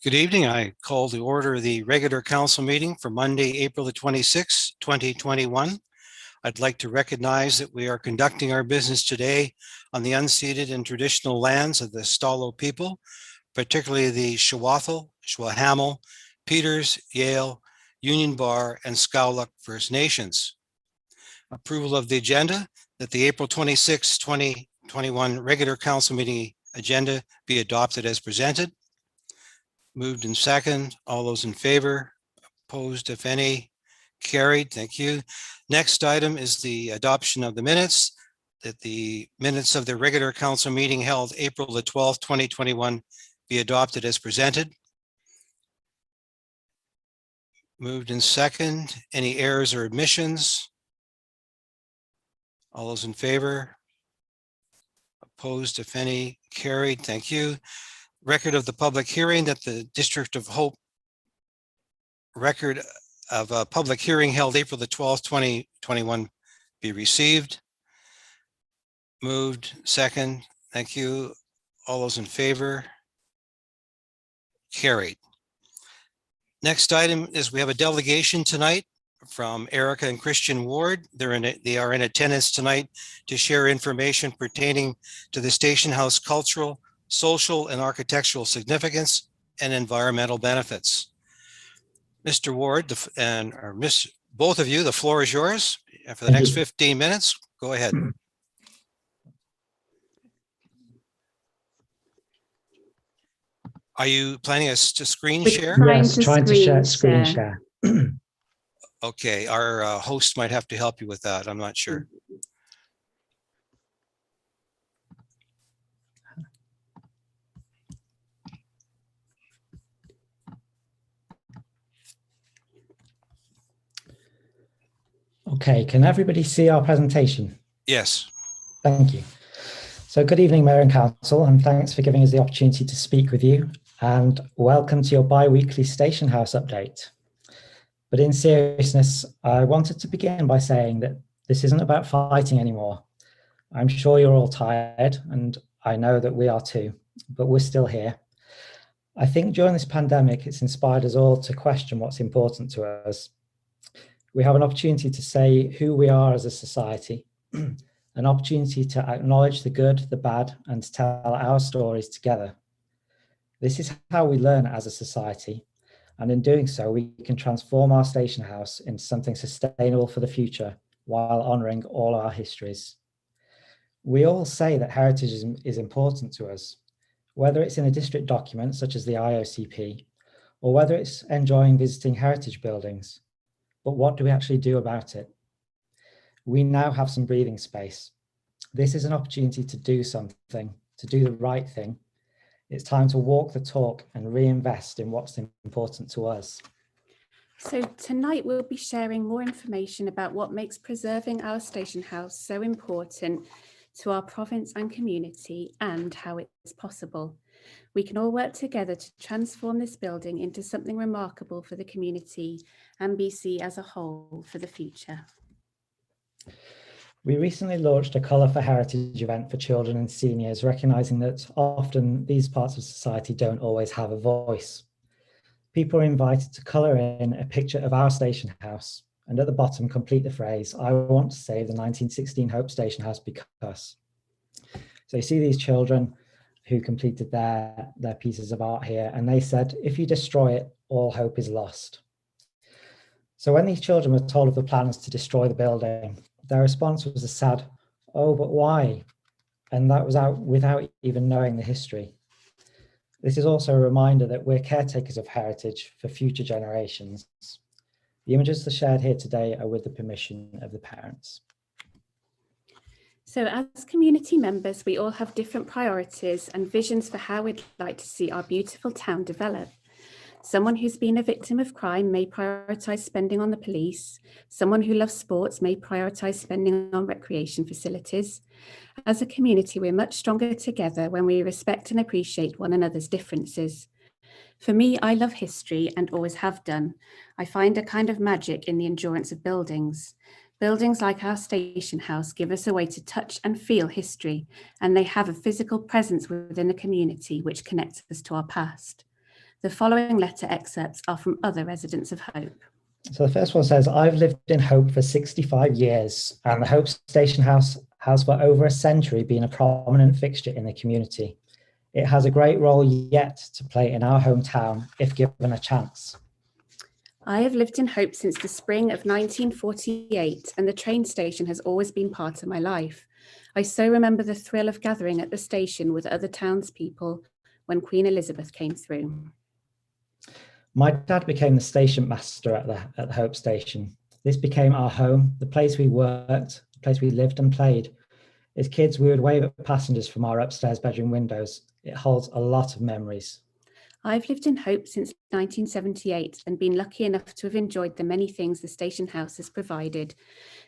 Good evening. I call to order the regular council meeting for Monday, April the 26th, 2021. I'd like to recognize that we are conducting our business today on the unceded and traditional lands of the Stalo people, particularly the Shawathel, Shwahamal, Peters, Yale, Union Bar, and Skowluck First Nations. Approval of the agenda, that the April 26, 2021 regular council meeting agenda be adopted as presented. Moved in second. All those in favor? Opposed, if any? Carried. Thank you. Next item is the adoption of the minutes, that the minutes of the regular council meeting held April the 12th, 2021 be adopted as presented. Moved in second. Any errors or omissions? All those in favor? Opposed, if any? Carried. Thank you. Record of the public hearing, that the District of Hope record of a public hearing held April the 12th, 2021 be received. Moved. Second. Thank you. All those in favor? Carried. Next item is we have a delegation tonight from Erica and Christian Ward. They are in attendance tonight to share information pertaining to the Station House cultural, social, and architectural significance and environmental benefits. Mr. Ward or Miss, both of you, the floor is yours for the next 15 minutes. Go ahead. Are you planning to screen share? Yes, trying to screen share. Okay, our host might have to help you with that. I'm not sure. Okay, can everybody see our presentation? Yes. Thank you. So good evening, Mayor and Council, and thanks for giving us the opportunity to speak with you, and welcome to your bi-weekly Station House update. But in seriousness, I wanted to begin by saying that this isn't about fighting anymore. I'm sure you're all tired, and I know that we are too, but we're still here. I think during this pandemic, it's inspired us all to question what's important to us. We have an opportunity to say who we are as a society, an opportunity to acknowledge the good, the bad, and to tell our stories together. This is how we learn as a society, and in doing so, we can transform our station house into something sustainable for the future while honouring all our histories. We all say that heritage is important to us, whether it's in a district document such as the IOCP, or whether it's enjoying visiting heritage buildings. But what do we actually do about it? We now have some breathing space. This is an opportunity to do something, to do the right thing. It's time to walk the talk and reinvest in what's important to us. So tonight we'll be sharing more information about what makes preserving our station house so important to our province and community, and how it's possible. We can all work together to transform this building into something remarkable for the community and BC as a whole for the future. We recently launched a Colour for Heritage event for children and seniors, recognising that often these parts of society don't always have a voice. People are invited to colour in a picture of our station house, and at the bottom complete the phrase, "I want to save the 1916 Hope Station House because." So you see these children who completed their pieces of art here, and they said, if you destroy it, all hope is lost. So when these children were told of the plans to destroy the building, their response was a sad, "Oh, but why?" And that was out without even knowing the history. This is also a reminder that we're caretakers of heritage for future generations. The images that are shared here today are with the permission of the parents. So as community members, we all have different priorities and visions for how we'd like to see our beautiful town develop. Someone who's been a victim of crime may prioritise spending on the police. Someone who loves sports may prioritise spending on recreation facilities. As a community, we're much stronger together when we respect and appreciate one another's differences. For me, I love history and always have done. I find a kind of magic in the endurance of buildings. Buildings like our station house give us a way to touch and feel history, and they have a physical presence within the community which connects us to our past. The following letter excerpts are from other residents of Hope. So the first one says, I've lived in Hope for 65 years, and the Hope Station House has for over a century been a prominent fixture in the community. It has a great role yet to play in our hometown if given a chance. I have lived in Hope since the spring of 1948, and the train station has always been part of my life. I so remember the thrill of gathering at the station with other townspeople when Queen Elizabeth came through. My dad became the station master at the Hope Station. This became our home, the place we worked, the place we lived and played. As kids, we would wave at passengers from our upstairs bedroom windows. It holds a lot of memories. I've lived in Hope since 1978 and been lucky enough to have enjoyed the many things the station house has provided,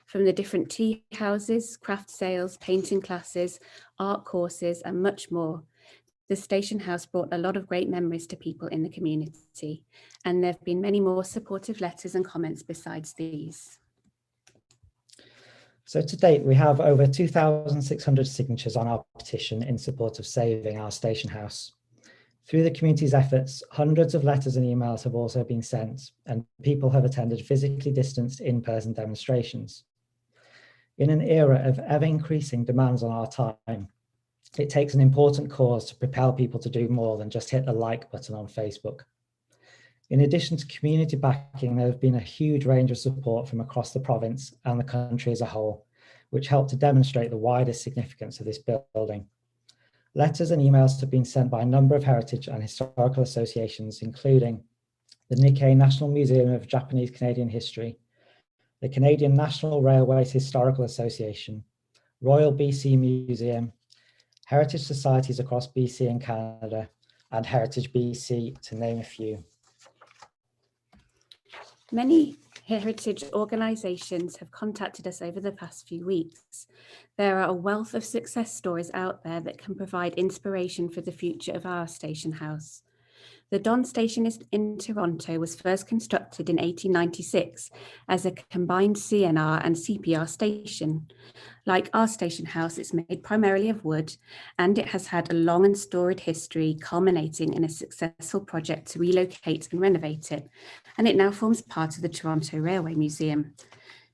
from the different tea houses, craft sales, painting classes, art courses, and much more. The station house brought a lot of great memories to people in the community, and there have been many more supportive letters and comments besides these. So to date, we have over 2,600 signatures on our petition in support of saving our station house. Through the community's efforts, hundreds of letters and emails have also been sent, and people have attended physically distanced in-person demonstrations. In an era of ever-increasing demands on our time, it takes an important cause to propel people to do more than just hit the like button on Facebook. In addition to community backing, there has been a huge range of support from across the province and the country as a whole, which helped to demonstrate the wider significance of this building. Letters and emails have been sent by a number of heritage and historical associations, including the Nikkei National Museum of Japanese Canadian History, the Canadian National Railways Historical Association, Royal BC Museum, heritage societies across BC and Canada, and Heritage BC, to name a few. Many heritage organisations have contacted us over the past few weeks. There are a wealth of success stories out there that can provide inspiration for the future of our station house. The Don Station in Toronto was first constructed in 1896 as a combined CNR and CPR station. Like our station house, it's made primarily of wood, and it has had a long and storied history, culminating in a successful project to relocate and renovate it, and it now forms part of the Toronto Railway Museum.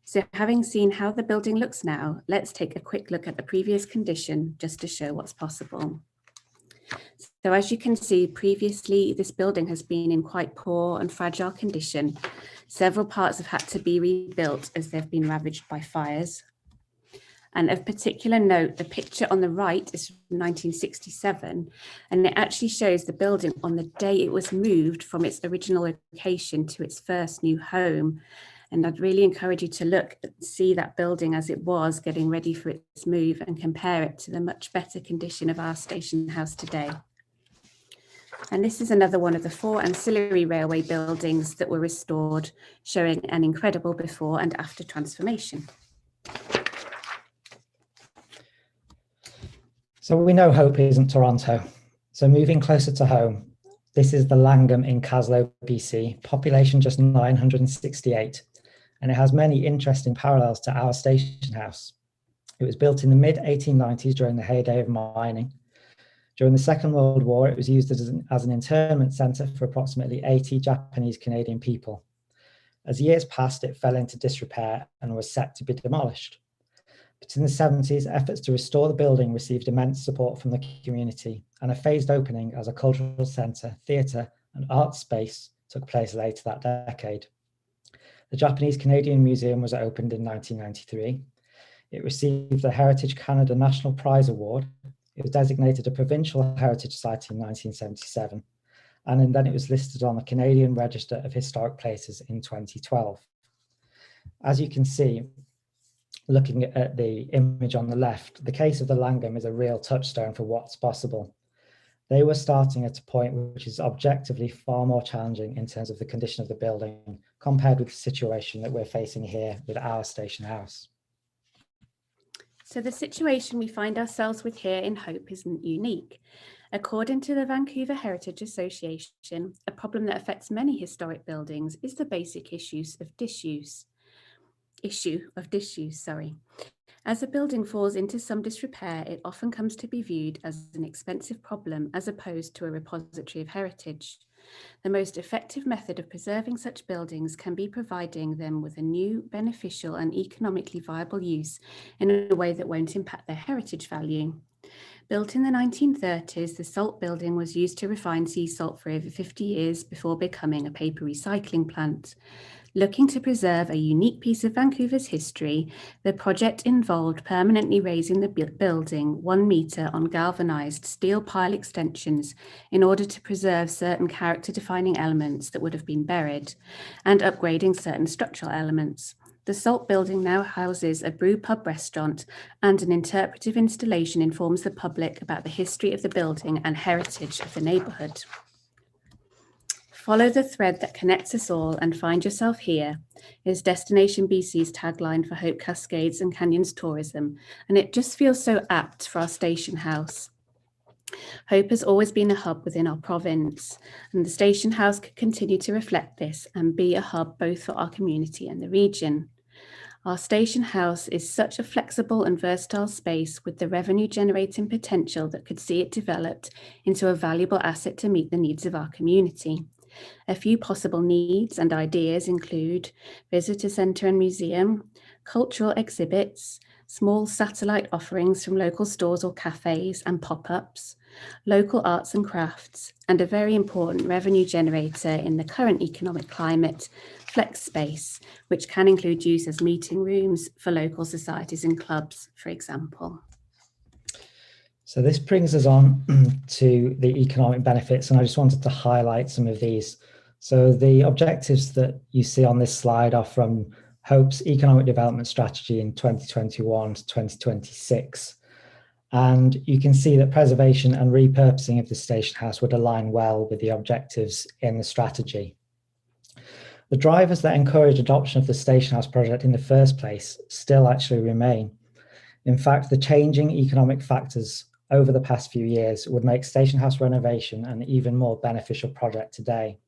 So having seen how the building looks now, let's take a quick look at the previous condition just to show what's possible. So as you can see, previously this building has been in quite poor and fragile condition. Several parts have had to be rebuilt as they've been ravaged by fires. And of particular note, the picture on the right is from 1967, and it actually shows the building on the day it was moved from its original location to its first new home. And I'd really encourage you to look and see that building as it was getting ready for its move and compare it to the much better condition of our station house today. And this is another one of the 4 ancillary railway buildings that were restored, showing an incredible before and after transformation. So we know Hope isn't Toronto. So moving closer to home, this is the Langham in Caslow, BC, population just 968. And it has many interesting parallels to our station house. It was built in the mid-1890s during the heyday of mining. During the Second World War, it was used as an internment centre for approximately 80 Japanese Canadian people. As years passed, it fell into disrepair and was set to be demolished. But in the 70s, efforts to restore the building received immense support from the community, and a phased opening as a cultural centre, theatre and art space took place later that decade. The Japanese Canadian Museum was opened in 1993. It received the Heritage Canada National Prize Award. It was designated a provincial heritage site in 1977, and then it was listed on the Canadian Register of Historic Places in 2012. As you can see, looking at the image on the left, the case of the Langham is a real touchstone for what's possible. They were starting at a point which is objectively far more challenging in terms of the condition of the building compared with the situation that we're facing here with our station house. So the situation we find ourselves with here in Hope isn't unique. According to the Vancouver Heritage Association, a problem that affects many historic buildings is the basic issue of disuse. As a building falls into some disrepair, it often comes to be viewed as an expensive problem as opposed to a repository of heritage. The most effective method of preserving such buildings can be providing them with a new, beneficial and economically viable use in a way that won't impact their heritage value. Built in the 1930s, the salt building was used to refine sea salt for over 50 years before becoming a paper recycling plant. Looking to preserve a unique piece of Vancouver's history, the project involved permanently raising the building 1 metre on galvanised steel pile extensions in order to preserve certain character-defining elements that would have been buried, and upgrading certain structural elements. The salt building now houses a brew pub restaurant, and an interpretive installation informs the public about the history of the building and heritage of the neighbourhood. Follow the thread that connects us all and find yourself here is Destination BC's tagline for Hope Cascades and Canyons tourism, and it just feels so apt for our station house. Hope has always been a hub within our province, and the station house could continue to reflect this and be a hub both for our community and the region. Our station house is such a flexible and versatile space with the revenue generating potential that could see it developed into a valuable asset to meet the needs of our community. A few possible needs and ideas include visitor centre and museum, cultural exhibits, small satellite offerings from local stores or cafes and pop-ups, local arts and crafts, and a very important revenue generator in the current economic climate, flex space, which can include use as meeting rooms for local societies and clubs, for example. So this brings us on to the economic benefits, and I just wanted to highlight some of these. So the objectives that you see on this slide are from Hope's Economic Development Strategy in 2021 to 2026. And you can see that preservation and repurposing of the station house would align well with the objectives in the strategy. The drivers that encourage adoption of the station house project in the first place still actually remain. In fact, the changing economic factors over the past few years would make station house renovation an even more beneficial project today.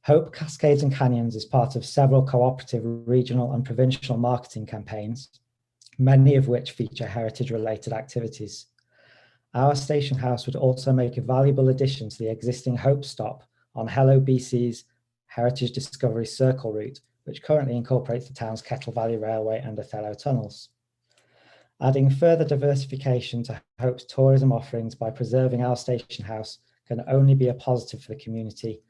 Hope Cascades and Canyons is part of several cooperative regional and provincial marketing campaigns, many of which feature heritage-related activities. Our station house would also make a valuable addition to the existing Hope stop on Hello BC's Heritage Discovery Circle route, which currently incorporates the town's Kettle Valley Railway and Othello tunnels. Adding further diversification to Hope's tourism offerings by preserving our station house can only be a positive for the community,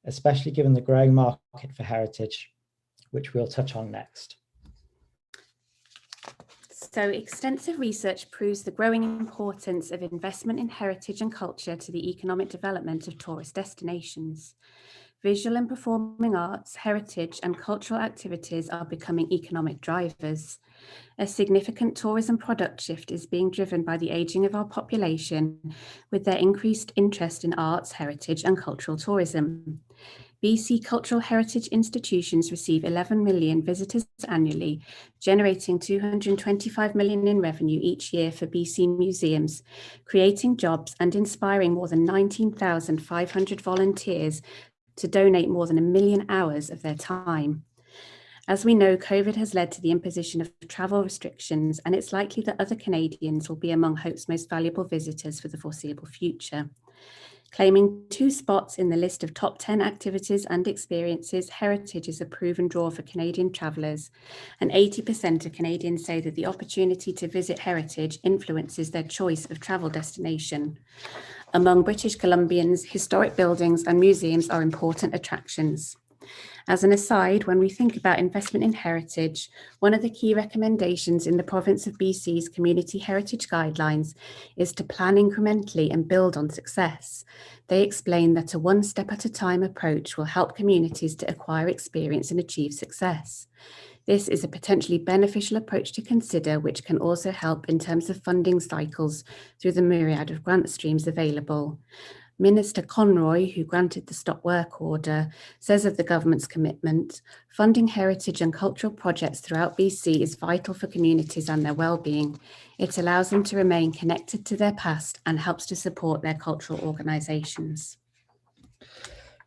especially given the growing market for heritage, which we'll touch on next. So extensive research proves the growing importance of investment in heritage and culture to the economic development of tourist destinations. Visual and performing arts, heritage and cultural activities are becoming economic drivers. A significant tourism product shift is being driven by the ageing of our population, with their increased interest in arts, heritage and cultural tourism. BC cultural heritage institutions receive 11 million visitors annually, generating 225 million in revenue each year for BC museums, creating jobs and inspiring more than 19,500 volunteers to donate more than 1 million hours of their time. As we know, COVID has led to the imposition of travel restrictions, and it's likely that other Canadians will be among Hope's most valuable visitors for the foreseeable future. Claiming 2 spots in the list of top 10 activities and experiences, heritage is a proven draw for Canadian travellers, and 80% of Canadians say that the opportunity to visit heritage influences their choice of travel destination. Among British Columbians, historic buildings and museums are important attractions. As an aside, when we think about investment in heritage, one of the key recommendations in the province of BC's Community Heritage Guidelines is to plan incrementally and build on success. They explain that a one-step-at-a-time approach will help communities to acquire experience and achieve success. This is a potentially beneficial approach to consider, which can also help in terms of funding cycles through the myriad of grant streams available. Minister Conroy, who granted the stop work order, says of the government's commitment, funding heritage and cultural projects throughout BC is vital for communities and their well-being. It allows them to remain connected to their past and helps to support their cultural organisations.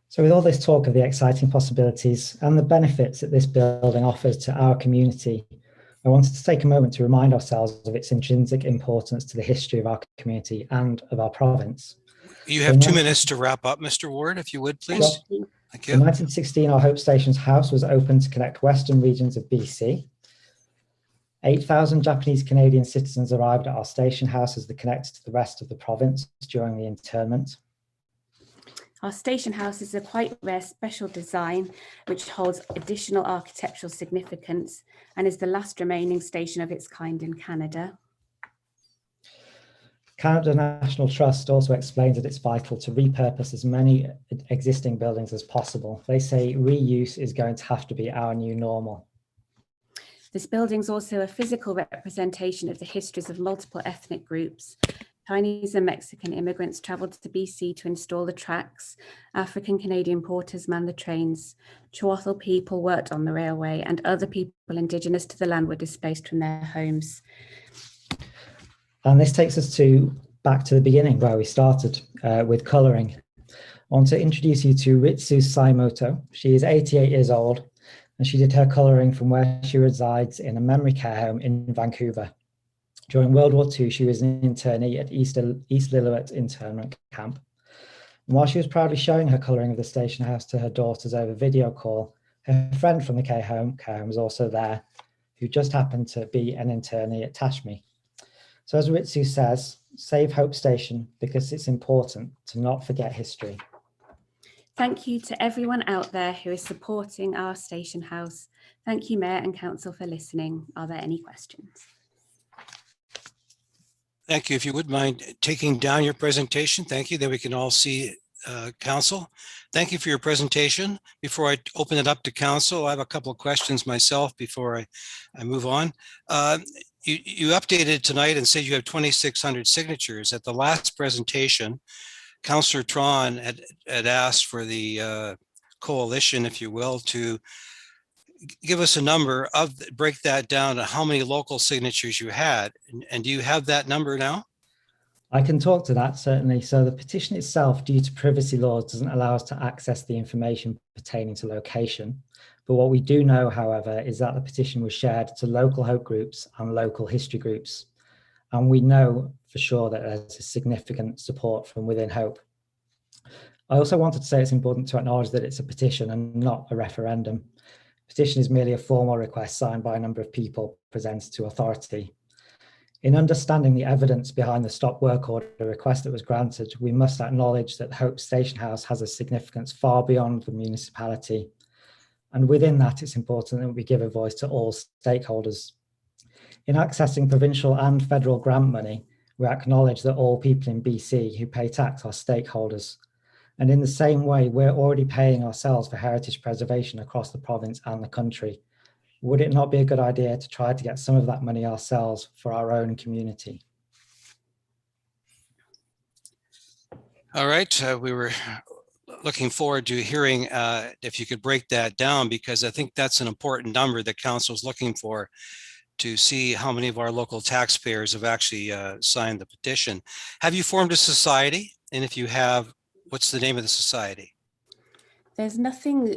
So with all this talk of the exciting possibilities and the benefits that this building offers to our community, I wanted to take a moment to remind ourselves of its intrinsic importance to the history of our community and of our province. You have 2 minutes to wrap up, Mr. Ward, if you would, please. Thank you. Thank In you. 1916, our Hope Stations House was opened to connect western regions of BC. 8,000 Japanese Canadian citizens arrived at our station house as they connected to the rest of the province during the internment. Our station house is a quite rare special design which holds additional architectural significance and is the last remaining station of its kind in Canada. Canada National Trust also explains that it's vital to repurpose as many existing buildings as possible. They say reuse is going to have to be our new normal. This building is also a physical representation of the histories of multiple ethnic groups. Chinese and Mexican immigrants travelled to BC to install the tracks. African Canadian porters manned the trains. Chawathal people worked on the railway, and other people indigenous to the land were displaced from their homes. And this takes us back to the beginning where we started with colouring. I want to introduce you to Ritsu Saimoto. She is 88 years old, and she did her colouring from where she resides in a memory care home in Vancouver. During World War II, she was an internee at East Lillooet internment camp. And while she was proudly showing her colouring of the station house to her daughters over video call, her friend from the care home was also there, who just happened to be an internee at Tashmi. So as Ritsu says, save Hope Station because it's important to not forget history. Thank you to everyone out there who is supporting our station house. Thank you, Mayor and Council, for listening. Are there any questions? Thank you. If you would mind taking down your presentation, thank you. Then we can all see Council. Thank you for your presentation. Before I open it up to Council, I have a couple of questions myself before I move on. You updated tonight and said you have 2,600 signatures. At the last presentation, Councillor Tron had asked for the coalition, if you will, to give us a number of, break that down to how many local signatures you had. And do you have that number now? I can talk to that, certainly. So the petition itself, due to privacy laws, doesn't allow us to access the information pertaining to location. But what we do know, however, is that the petition was shared to local Hope groups and local history groups. And we know for sure that there's a significant support from within Hope. I also wanted to say it's important to acknowledge that it's a petition and not a referendum. Petition is merely a formal request signed by a number of people presented to authority. In understanding the evidence behind the stop work order request that was granted, we must acknowledge that Hope Station House has a significance far beyond the municipality. And within that, it's important that we give a voice to all stakeholders. In accessing provincial and federal grant money, we acknowledge that all people in BC who pay tax are stakeholders. And in the same way, we're already paying ourselves for heritage preservation across the province and the country. Would it not be a good idea to try to get some of that money ourselves for our own community? All right, we were looking forward to hearing if you could break that down, because I think that's an important number that Council is looking for, to see how many of our local taxpayers have actually signed the petition. Have you formed a society? And if you have, what's the name of the society? There's nothing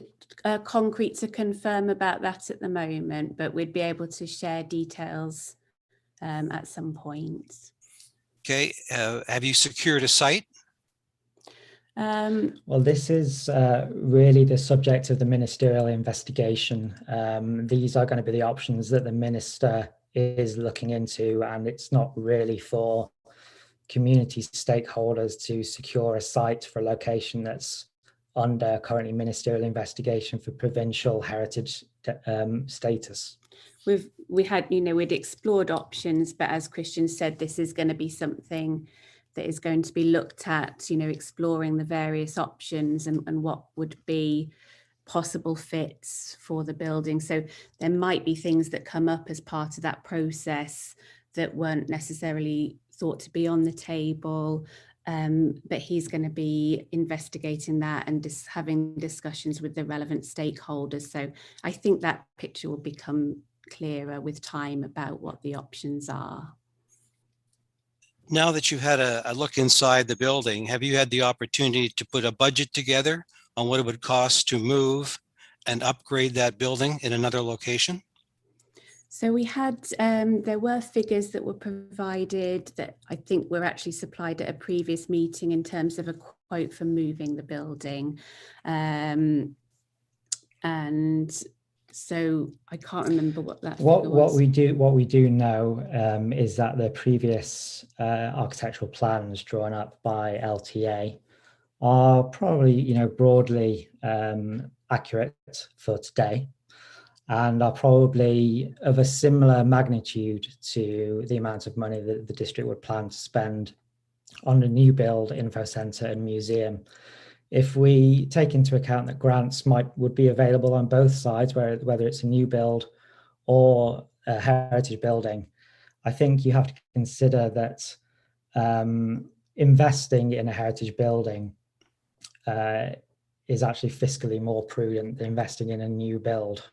concrete to confirm about that at the moment, but we'd be able to share details at some point. Okay, have you secured a site? Well, this is really the subject of the ministerial investigation. These are going to be the options that the minister is looking into, and it's not really for community stakeholders to secure a site for a location that's under currently ministerial investigation for provincial heritage status. We'd explored options, but as Christian said, this is going to be something that is going to be looked at, exploring the various options and what would be possible fits for the building. So there might be things that come up as part of that process that weren't necessarily thought to be on the table, but he's going to be investigating that and just having discussions with the relevant stakeholders. So I think that picture will become clearer with time about what the options are. Now that you've had a look inside the building, have you had the opportunity to put a budget together on what it would cost to move and upgrade that building in another location? So we had, there were figures that were provided that I think were actually supplied at a previous meeting in terms of a quote for moving the building. And so I can't remember what that figure was. What we do know is that the previous architectural plans drawn up by LTA are probably, broadly accurate for today, and are probably of a similar magnitude to the amount of money that the district would plan to spend on a new build info centre and museum. If we take into account that grants would be available on both sides, whether it's a new build or a heritage building, I think you have to consider that investing in a heritage building is actually fiscally more prudent than investing in a new build.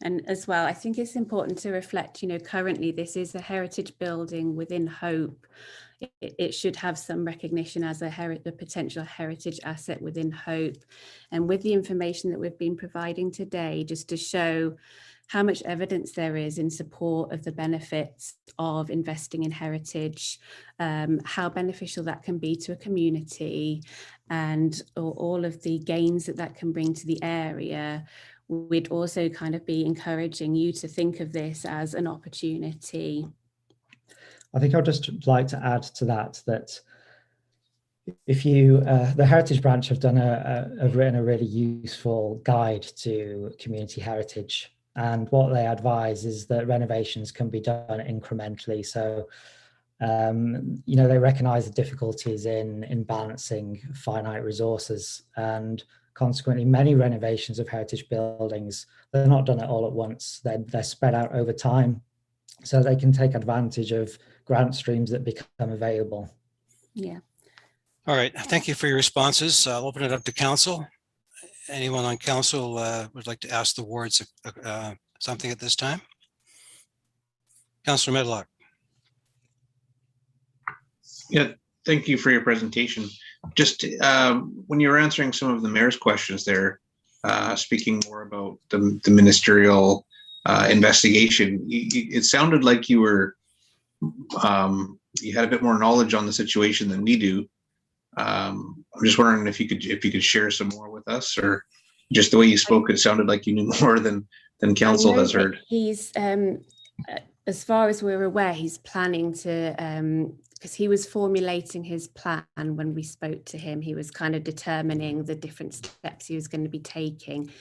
And as well, I think it's important to reflect, currently this is a heritage building within Hope. It should have some recognition as a potential heritage asset within Hope. And with the information that we've been providing today, just to show how much evidence there is in support of the benefits of investing in heritage, how beneficial that can be to a community, and all of the gains that can bring to the area, we'd also kind of be encouraging you to think of this as an opportunity. I think I'd just like to add to that if you, the Heritage Branch have written a really useful guide to community heritage, and what they advise is that renovations can be done incrementally. So, they recognise the difficulties in balancing finite resources, and consequently, many renovations of heritage buildings, they're not done it all at once. They're spread out over time, so they can take advantage of grant streams that become available. Yeah. All right. Thank you for your responses. I'll open it up to council. Anyone on council would like to ask the wards something at this time? Councillor Medlock. Yeah, thank you for your presentation. Just when you were answering some of the mayor's questions there, speaking more about the ministerial investigation, it sounded like you were you had a bit more knowledge on the situation than we do. I'm just wondering if you could share some more with us, or just the way you spoke, it sounded like you knew more than council has heard. He's as far as we're aware, he's planning to because he was formulating his plan when we spoke to him. He was kind of determining the different steps he was going to be taking,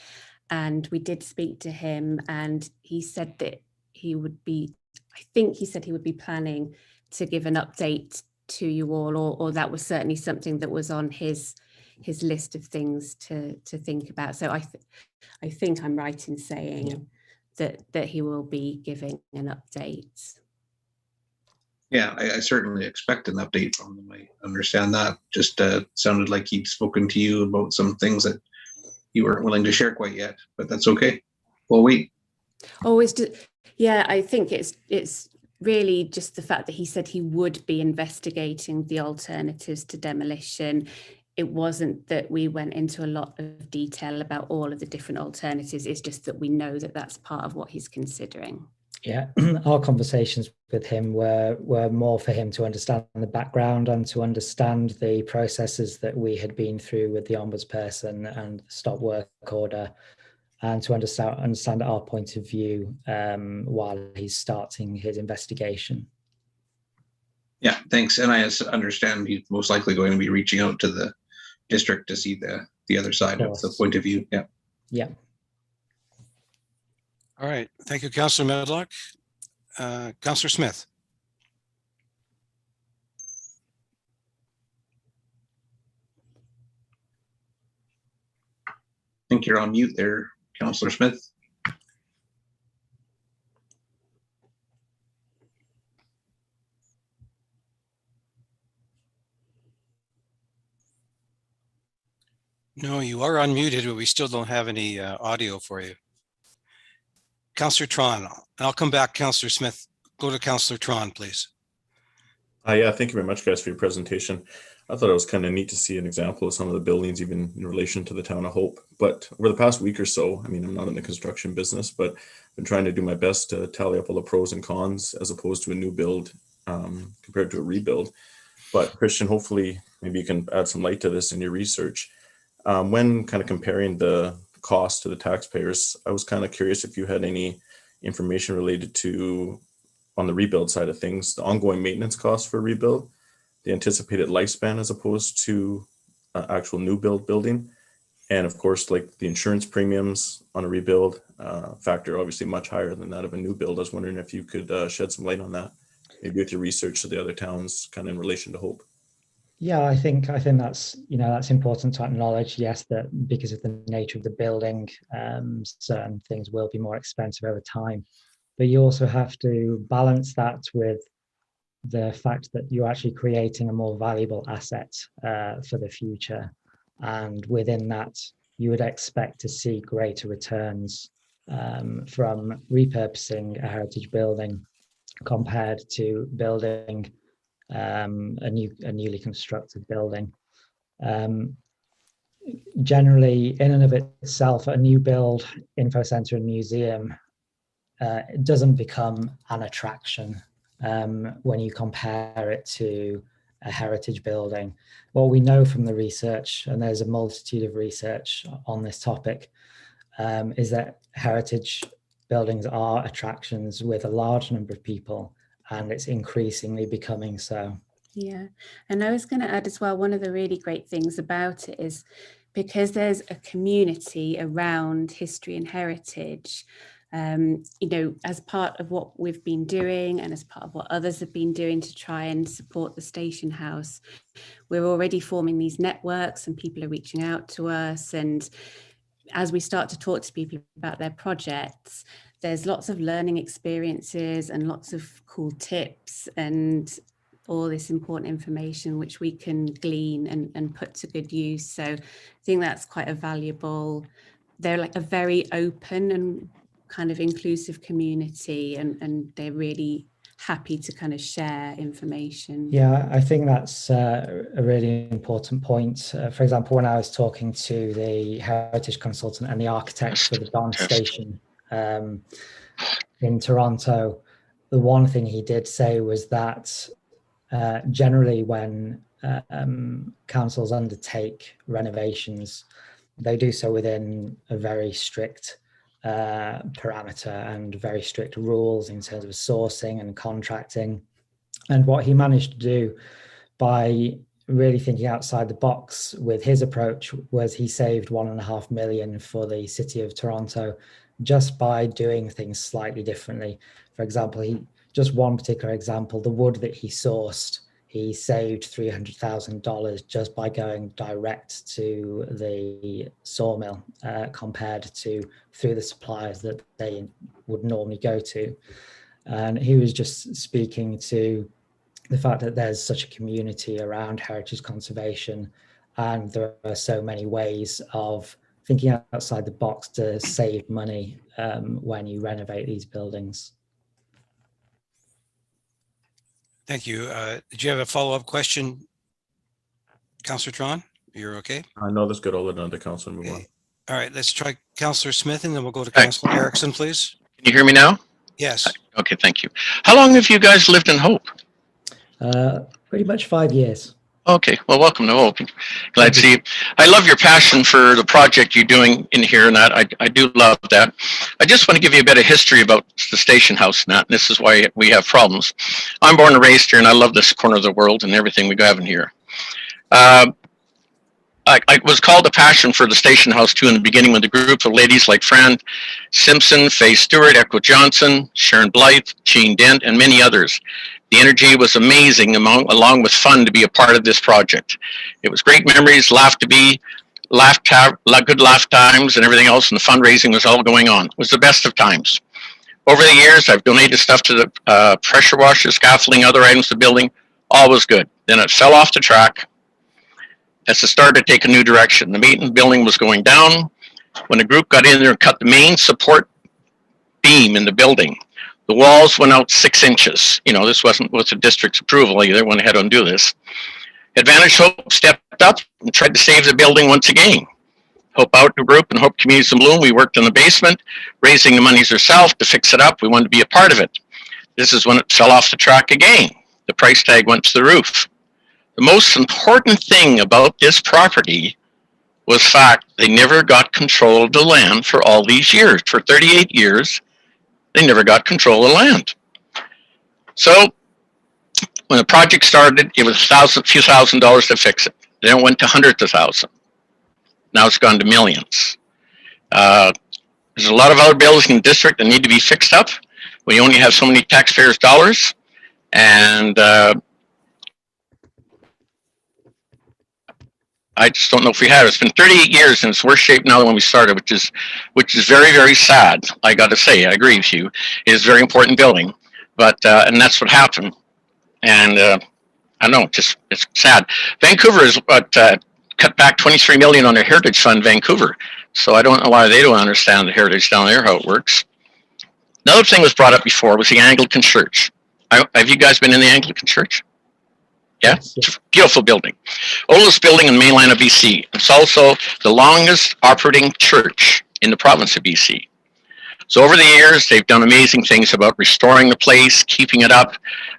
and we did speak to him, and he said that he would be, I think he said he would be planning to give an update to you all, or that was certainly something that was on his list of things to think about. So I think I'm right in saying that he will be giving an update. Yeah, I certainly expect an update from them. I understand that. Just sounded like he'd spoken to you about some things that you weren't willing to share quite yet, but that's okay. We'll wait. I think it's really just the fact that he said he would be investigating the alternatives to demolition. It wasn't that we went into a lot of detail about all of the different alternatives. It's just that we know that that's part of what he's considering. Yeah, our conversations with him were more for him to understand the background and to understand the processes that we had been through with the ombudsperson and the stop work order, and to understand our point of view while he's starting his investigation. Yeah, thanks. And I understand he's most likely going to be reaching out to the district to see the other side of the point of view. Yeah. Yeah. All right. Thank you, Councillor Medlock. Councillor Smith. I think you're on mute there, Councillor Smith. No, you are unmuted, but we still don't have any audio for you. Councillor Tron, I'll come back, Councillor Smith. Go to Councillor Tron, please. Yeah, thank you very much, guys, for your presentation. I thought it was kind of neat to see an example of some of the buildings, even in relation to the town of Hope. But over the past week or so, I mean, I'm not in the construction business, but I've been trying to do my best to tally up all the pros and cons as opposed to a new build compared to a rebuild. But Christian, hopefully, maybe you can add some light to this in your research. When kind of comparing the cost to the taxpayers, I was kind of curious if you had any information related to, on the rebuild side of things, the ongoing maintenance costs for rebuild, the anticipated lifespan as opposed to actual new build building, and of course, like the insurance premiums on a rebuild factor, obviously much higher than that of a new build. I was wondering if you could shed some light on that, maybe with your research to the other towns, kind of in relation to Hope. Yeah, I think that's, that's important to acknowledge. Yes, that because of the nature of the building, certain things will be more expensive over time. But you also have to balance that with the fact that you're actually creating a more valuable asset for the future. And within that, you would expect to see greater returns from repurposing a heritage building compared to building a newly constructed building. Generally, in and of itself, a new build info center and museum it doesn't become an attraction when you compare it to a heritage building. What we know from the research, and there's a multitude of research on this topic, is that heritage buildings are attractions with a large number of people, and it's increasingly becoming so. Yeah, and I was going to add as well, one of the really great things about it is because there's a community around history and heritage, as part of what we've been doing and as part of what others have been doing to try and support the station house, we're already forming these networks and people are reaching out to us. And as we start to talk to people about their projects, there's lots of learning experiences and lots of cool tips and all this important information which we can glean and put to good use. So I think that's quite a valuable, they're like a very open and kind of inclusive community, and they're really happy to kind of share information. Yeah, I think that's a really important point. For example, when I was talking to the heritage consultant and the architect for the Don Station in Toronto, the one thing he did say was that generally when councils undertake renovations, they do so within a very strict parameter and very strict rules in terms of sourcing and contracting. And what he managed to do by really thinking outside the box with his approach was he saved $1.5 million for the city of Toronto just by doing things slightly differently. For example, just one particular example, the wood that he sourced, he saved $300,000 just by going direct to the sawmill compared to through the suppliers that they would normally go to. And he was just speaking to the fact that there's such a community around heritage conservation, and there are so many ways of thinking outside the box to save money when you renovate these buildings. Thank you. Did you have a follow-up question, Councillor Tron? You're okay? No, that's good. I'll let another councillor move on. All right, let's try Councillor Smith, and then we'll go to Councillor Erickson, please. Can you hear me now? Yes. Okay, thank you. How long have you guys lived in Hope? Pretty much 5 years. Okay, well, welcome to Hope. Glad to see you. I love your passion for the project you're doing in here, and that I do love that. I just want to give you a bit of history about the station house and that. And this is why we have problems. I'm born and raised here, and I love this corner of the world and everything we have in here. I was called a passion for the station house too in the beginning with a group of ladies like Fran Simpson, Faye Stewart, Echo Johnson, Sharon Blythe, Jean Dent, and many others. The energy was amazing, along with fun to be a part of this project. It was great memories, good laugh times and everything else, and the fundraising was all going on. It was the best of times. Over the years, I've donated stuff to the pressure washer, scaffolding, other items to the building. All was good. Then it fell off the track as it started to take a new direction. The main building was going down. When the group got in there and cut the main support beam in the building, the walls went out 6 inches. You know, this wasn't with the district's approval either, went ahead and do this. Advantage Hope stepped up and tried to save the building once again. Hope Outdoor Group and Hope Communities in Bloom, we worked in the basement, raising the monies ourselves to fix it up. We wanted to be a part of it. This is when it fell off the track again. The price tag went to the roof. The most important thing about this property was the fact they never got control of the land for all these years. For 38 years, they never got control of the land. So when the project started, it was a few $1,000s to fix it. Then it went to hundreds of thousands. Now it's gone to millions. There's a lot of other buildings in the district that need to be fixed up. We only have so many taxpayers' dollars, and I just don't know if we have. It's been 38 years and it's worse shape now than when we started, which is very, very sad. I got to say, I agree with you. It is a very important building, but and that's what happened. And I don't know, it's sad. Vancouver is cut back 23 million on their Heritage Fund, Vancouver. So I don't know why they don't understand the heritage down there, how it works. Another thing was brought up before was the Anglican Church. Have you guys been in the Anglican Church? Yeah, it's a beautiful building. Oldest building in the mainland of BC. It's also the longest operating church in the province of BC. So over the years, they've done amazing things about restoring the place, keeping it up,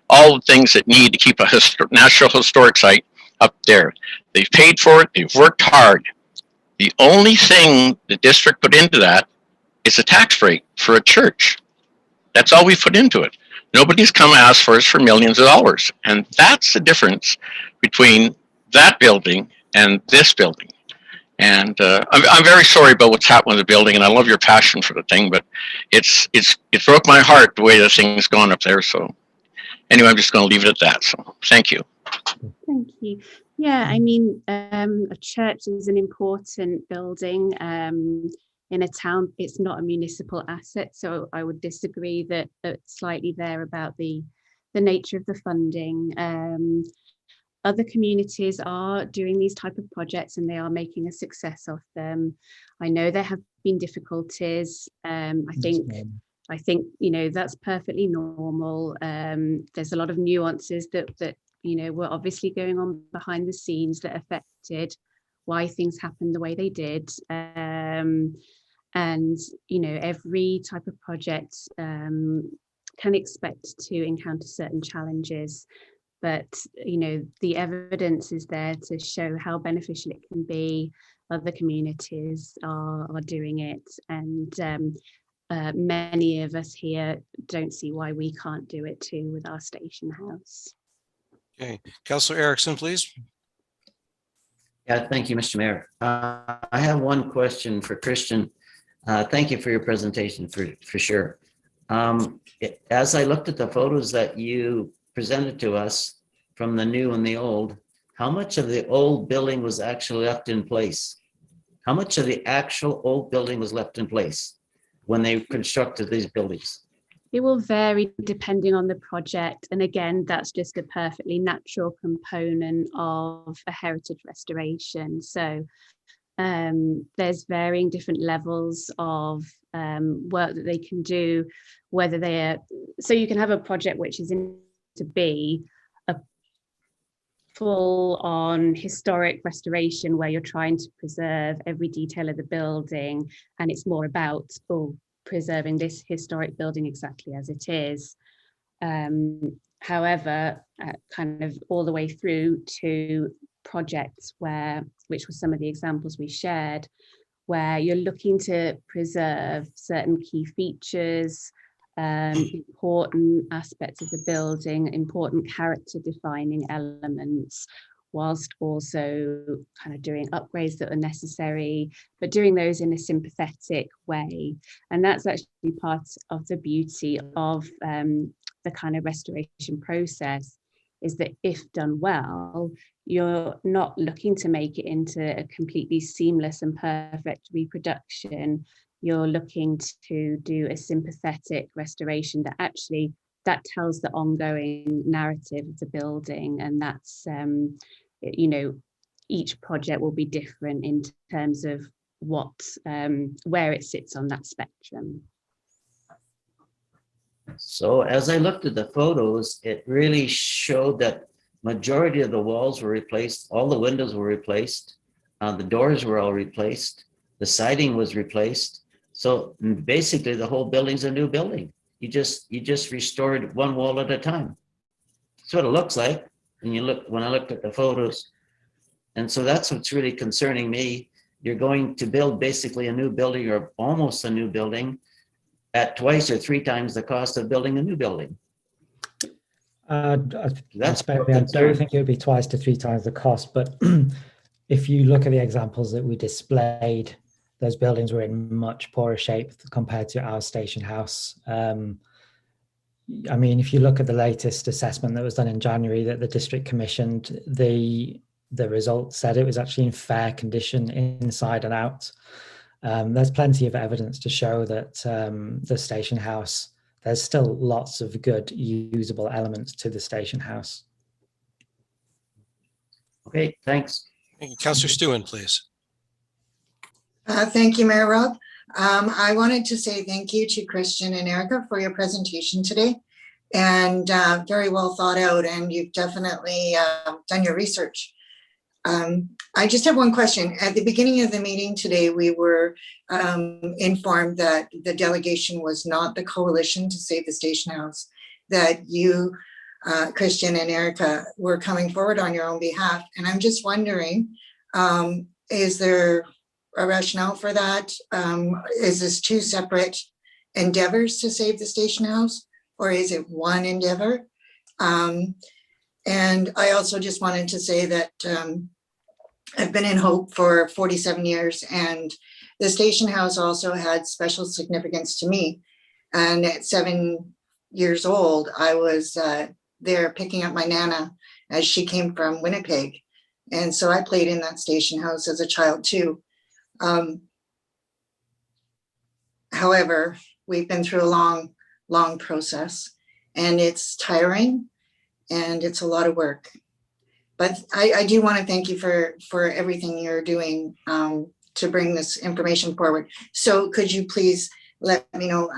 all the things that need to keep a National Historic Site up there. They've paid for it, they've worked hard. The only thing the district put into that is a tax break for a church. That's all we put into it. Nobody's come asked for us for millions of dollars. And that's the difference between that building and this building. And I'm very sorry about what's happened with the building, and I love your passion for the thing, but it broke my heart the way the thing's gone up there. So anyway, I'm just going to leave it at that. So thank you. Thank you. Yeah, I mean, a church is an important building in a town. It's not a municipal asset, so I would disagree that slightly there about the nature of the funding. Other communities are doing these type of projects and they are making a success of them. I know there have been difficulties. I think you know, that's perfectly normal. There's a lot of nuances that you know were obviously going on behind the scenes that affected why things happened the way they did. And you know, every type of project can expect to encounter certain challenges. But you know, the evidence is there to show how beneficial it can be. Other communities are doing it, and many of us here don't see why we can't do it too with our station house. Okay, Councillor Erickson, please. Yeah, thank you, Mr. Mayor. I have one question for Christian. Thank you for your presentation, for sure. As I looked at the photos that you presented to us from the new and the old, how much of the old building was actually left in place? How much of the actual old building was left in place when they constructed these buildings? It will vary depending on the project. And again, that's just a perfectly natural component of a heritage restoration. So there's varying different levels of work that they can do, whether they are, so you can have a project which is in to be a full on historic restoration where you're trying to preserve every detail of the building, and it's more about preserving this historic building exactly as it is. However, kind of all the way through to projects which were some of the examples we shared, where you're looking to preserve certain key features, important aspects of the building, important character defining elements, whilst also kind of doing upgrades that are necessary, but doing those in a sympathetic way. And that's actually part of the beauty of the kind of restoration process, is that if done well, you're not looking to make it into a completely seamless and perfect reproduction. You're looking to do a sympathetic restoration that tells the ongoing narrative of the building. And that's, you know, each project will be different in terms of where it sits on that spectrum. So as I looked at the photos, it really showed that majority of the walls were replaced, all the windows were replaced, the doors were all replaced, the siding was replaced. So basically the whole building's a new building. You just restored one wall at a time. That's what it looks like. And when I looked at the photos. And so that's what's really concerning me. You're going to build basically a new building or almost a new building at twice or three times the cost of building a new building. That's maybe, I don't think it would be twice to three times the cost, but if you look at the examples that we displayed, those buildings were in much poorer shape compared to our station house. I mean, if you look at the latest assessment that was done in January that the district commissioned, the results said it was actually in fair condition inside and out. There's plenty of evidence to show that the station house, there's still lots of good usable elements to the station house. Okay, thanks. Councillor Stewart, please. Thank you, Mayor Rob. I wanted to say thank you to Christian and Erica for your presentation today, and very well thought out, and you've definitely done your research. I just have one question. At the beginning of the meeting today, we were informed that the delegation was not the coalition to save the station house, that you, Christian and Erica, were coming forward on your own behalf. And I'm just wondering, is there a rationale for that? Is this two separate endeavors to save the station house, or is it one endeavor? And I also just wanted to say that I've been in Hope for 47 years, and the station house also had special significance to me. And at 7 years old, I was there picking up my Nana as she came from Winnipeg. And so I played in that station house as a child too. However, we've been through a long process, and it's tiring and it's a lot of work. But I do want to thank you for everything you're doing to bring this information forward. So could you please let me know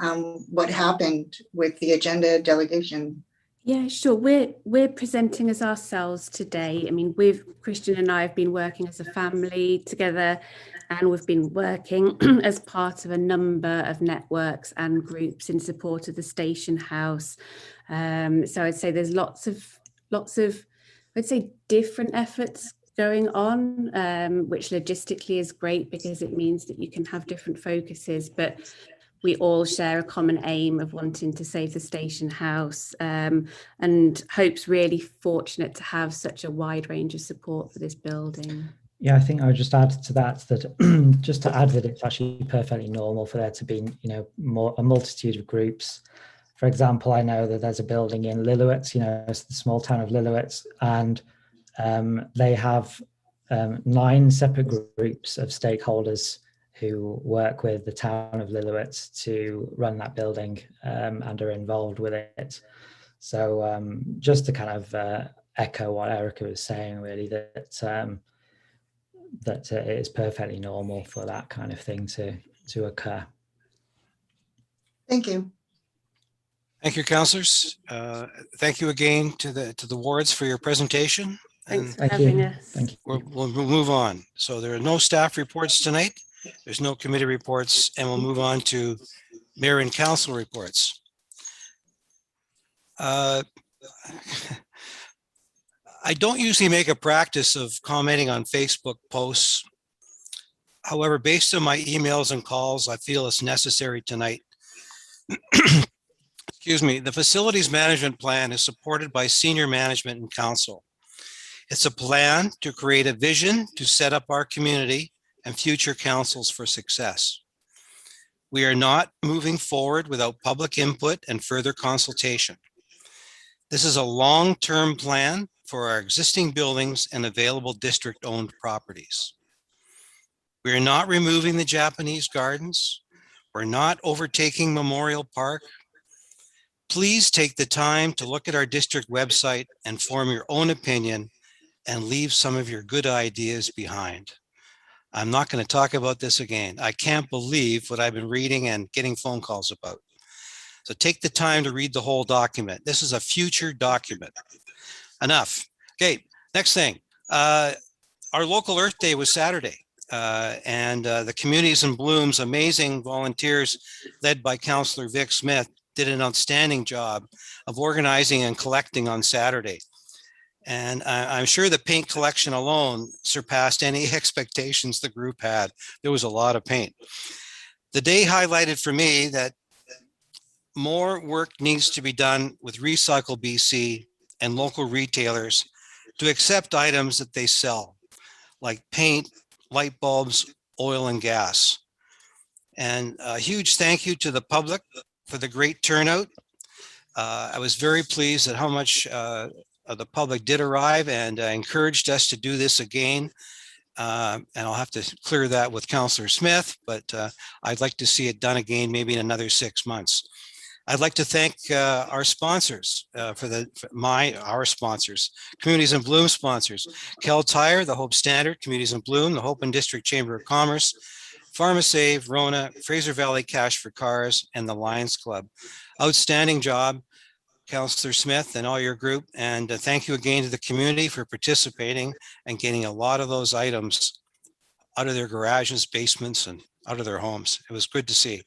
what happened with the agenda delegation? Yeah, sure. We're presenting as ourselves today. I mean, Christian and I have been working as a family together, and we've been working as part of a number of networks and groups in support of the station house. So I'd say there's lots of I'd say different efforts going on, which logistically is great because it means that you can have different focuses, but we all share a common aim of wanting to save the station house, and Hope's really fortunate to have such a wide range of support for this building. Yeah, I think I would just add to that just to add that it's actually perfectly normal for there to be, a multitude of groups. For example, I know that there's a building in Lillooet, it's the small town of Lillooet, and they have 9 separate groups of stakeholders who work with the town of Lillooet to run that building and are involved with it. So just to kind of echo what Erica was saying, really, that it is perfectly normal for that kind of thing to occur. Thank you. Thank you, councillors. Thank you again to the wards for your presentation. Thanks for Thank having you. us. Thank you. We'll move on. So there are no staff reports tonight. There's no committee reports, and we'll move on to mayor and council reports. I don't usually make a practice of commenting on Facebook posts. However, based on my emails and calls, I feel it's necessary tonight. Excuse me, the facilities management plan is supported by senior management and council. It's a plan to create a vision to set up our community and future councils for success. We are not moving forward without public input and further consultation. This is a long-term plan for our existing buildings and available district-owned properties. We are not removing the Japanese gardens. We're not overtaking Memorial Park. Please take the time to look at our district website and form your own opinion and leave some of your good ideas behind. I'm not going to talk about this again. I can't believe what I've been reading and getting phone calls about. So take the time to read the whole document. This is a future document. Enough. Okay, next thing. Our local Earth Day was Saturday. And the Communities in Bloom's amazing volunteers led by Councillor Vic Smith did an outstanding job of organizing and collecting on Saturday. And I'm sure the paint collection alone surpassed any expectations the group had. There was a lot of paint. The day highlighted for me that more work needs to be done with Recycle BC and local retailers to accept items that they sell, like paint, light bulbs, oil and gas. And a huge thank you to the public for the great turnout. I was very pleased at how much the public did arrive and encouraged us to do this again. And I'll have to clear that with Councillor Smith, but I'd like to see it done again, maybe in another 6 months. I'd like to thank our sponsors our sponsors, Communities in Bloom sponsors, Kel Tire, the Hope Standard, Communities in Bloom, the Hope and District Chamber of Commerce, PharmaSave, Rona, Fraser Valley Cash for Cars, and the Lions Club. Outstanding job, Councillor Smith and all your group. And thank you again to the community for participating and getting a lot of those items out of their garages, basements, and out of their homes. It was good to see.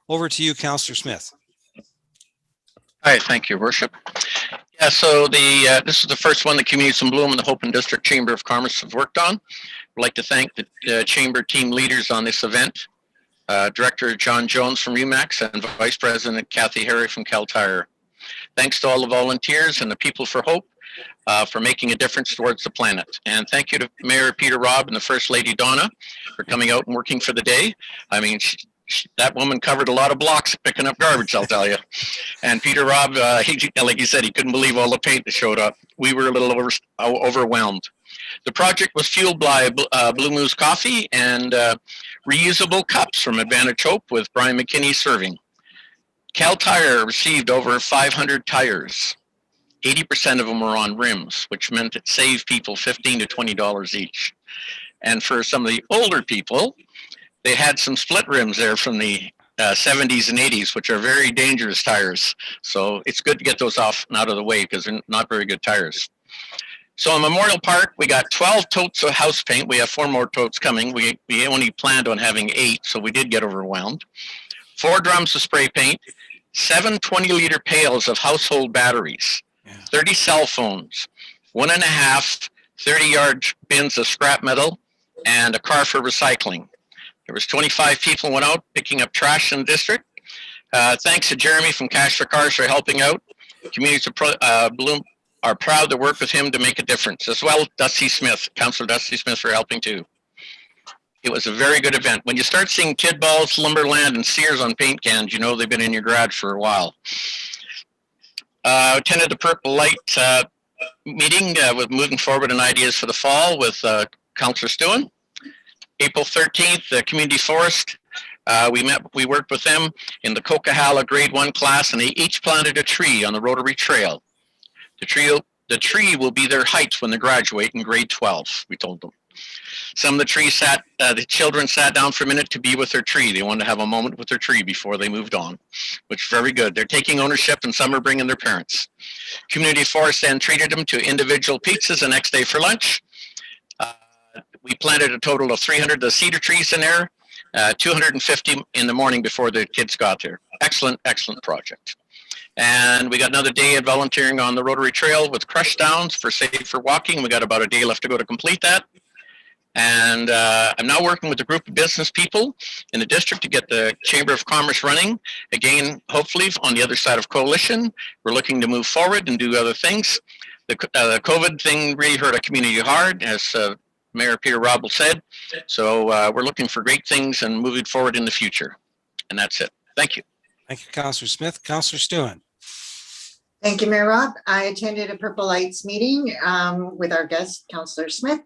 Over to you, Councillor Smith. All right, thank you, Worship. Yeah, so this is the first one the Communities in Bloom and the Hope and District Chamber of Commerce have worked on. I'd like to thank the Chamber team leaders on this event, Director John Jones from REMAX and Vice President Kathy Harry from Cal Tire. Thanks to all the volunteers and the People for Hope for making a difference towards the planet. And thank you to Mayor Peter Robb and the First Lady Donna for coming out and working for the day. I mean, that woman covered a lot of blocks picking up garbage, I'll tell you. And Peter Robb, like he said, he couldn't believe all the paint that showed up. We were a little overwhelmed. The project was fueled by Blue Moose Coffee and reusable cups from Advantage Hope with Brian McKinney serving. Cal Tire received over 500 tires. 80% of them were on rims, which meant it saved people $15 to $20 each. And for some of the older people, they had some split rims there from the 70s and 80s, which are very dangerous tires. So it's good to get those off and out of the way because they're not very good tires. So in Memorial Park, we got 12 totes of house paint. We have 4 more totes coming. We only planned on having 8, so we did get overwhelmed. 4 drums of spray paint, 7 20-liter pails of household batteries, 30 cell phones, 1.5 30-yard bins of scrap metal, and a car for recycling. There was 25 people went out picking up trash in the district. Thanks to Jeremy from Cash for Cars for helping out. Communities of Bloom are proud to work with him to make a difference, as well as Dusty Smith, Councillor Dusty Smith for helping too. It was a very good event. When you start seeing Kid Balls, Lumberland, and Sears on paint cans, you know they've been in your garage for a while. Attended the Purple Light meeting with moving forward and ideas for the fall with Councillor Stewin. April 13th, the Community Forest. We worked with them in the Coquihalla Grade 1 class, and they each planted a tree on the Rotary Trail. The tree will be their height when they graduate in grade 12, we told them. Some of the trees the children sat down for a minute to be with their tree. They wanted to have a moment with their tree before they moved on, which is very good. They're taking ownership, and some are bringing their parents. Community Forest then treated them to individual pizzas the next day for lunch. We planted a total of 300 cedar trees in there, 250 in the morning before the kids got there. Excellent, excellent project. And we got another day of volunteering on the Rotary Trail with crush downs for safer walking. We got about a day left to go to complete that. And I'm now working with a group of business people in the district to get the Chamber of Commerce running. Again, hopefully on the other side of coalition, we're looking to move forward and do other things. The COVID thing really hurt our community hard, as Mayor Peter Robb said. So we're looking for great things and moving forward in the future. And that's it. Thank you. Thank you, Councillor Smith. Councillor Stewin. Thank you, Mayor Robb. I attended a Purple Lights meeting with our guest, Councillor Smith.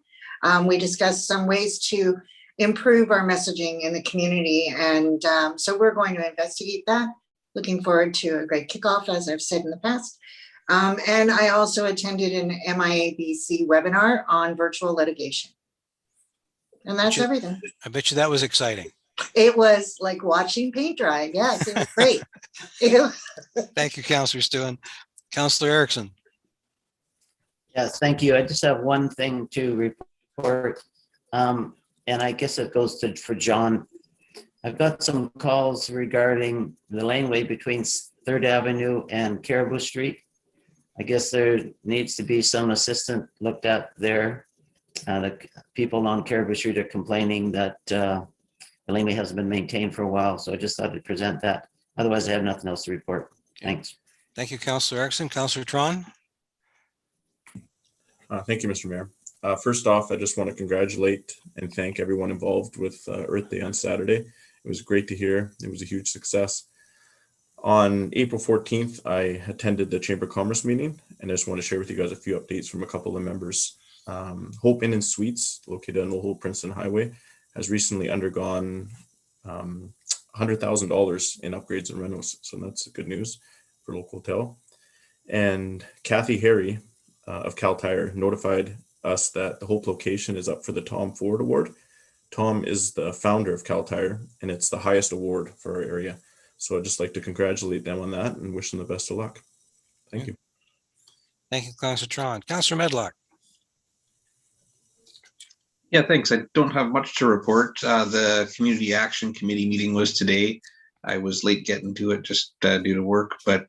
We discussed some ways to improve our messaging in the community. And so we're going to investigate that. Looking forward to a great kickoff, as I've said in the past. And I also attended an MIABC webinar on virtual litigation. And that's everything. I bet you that was exciting. It was like watching paint dry. Yes, it was great. Thank you, Councillor Stewin. Councillor Erickson. Yes, thank you. I just have one thing to report. And I guess it goes for John. I've got some calls regarding the laneway between 3rd Avenue and Caribou Street. I guess there needs to be some assistance looked at there. The people on Caribou Street are complaining that the laneway hasn't been maintained for a while. So I just thought I'd present that. Otherwise, I have nothing else to report. Thanks. Thank you, Councillor Erickson. Councillor Tron. Thank you, Mr. Mayor. First off, I just want to congratulate and thank everyone involved with Earth Day on Saturday. It was great to hear. It was a huge success. On April 14th, I attended the Chamber of Commerce meeting, and I just want to share with you guys a few updates from a couple of members. Hope Inn and Suites, located on Old Hope Princeton Highway, has recently undergone $100,000 in upgrades and renos. So that's good news for local hotel. And Kathy Harry of Cal Tire notified us that the Hope location is up for the Tom Ford Award. Tom is the founder of Cal Tire, and it's the highest award for our area. So I'd just like to congratulate them on that and wish them the best of luck. Thank you. Thank you, Councillor Tron. Councillor Medlock. Yeah, thanks. I don't have much to report. The Community Action Committee meeting was today. I was late getting to it just due to work, but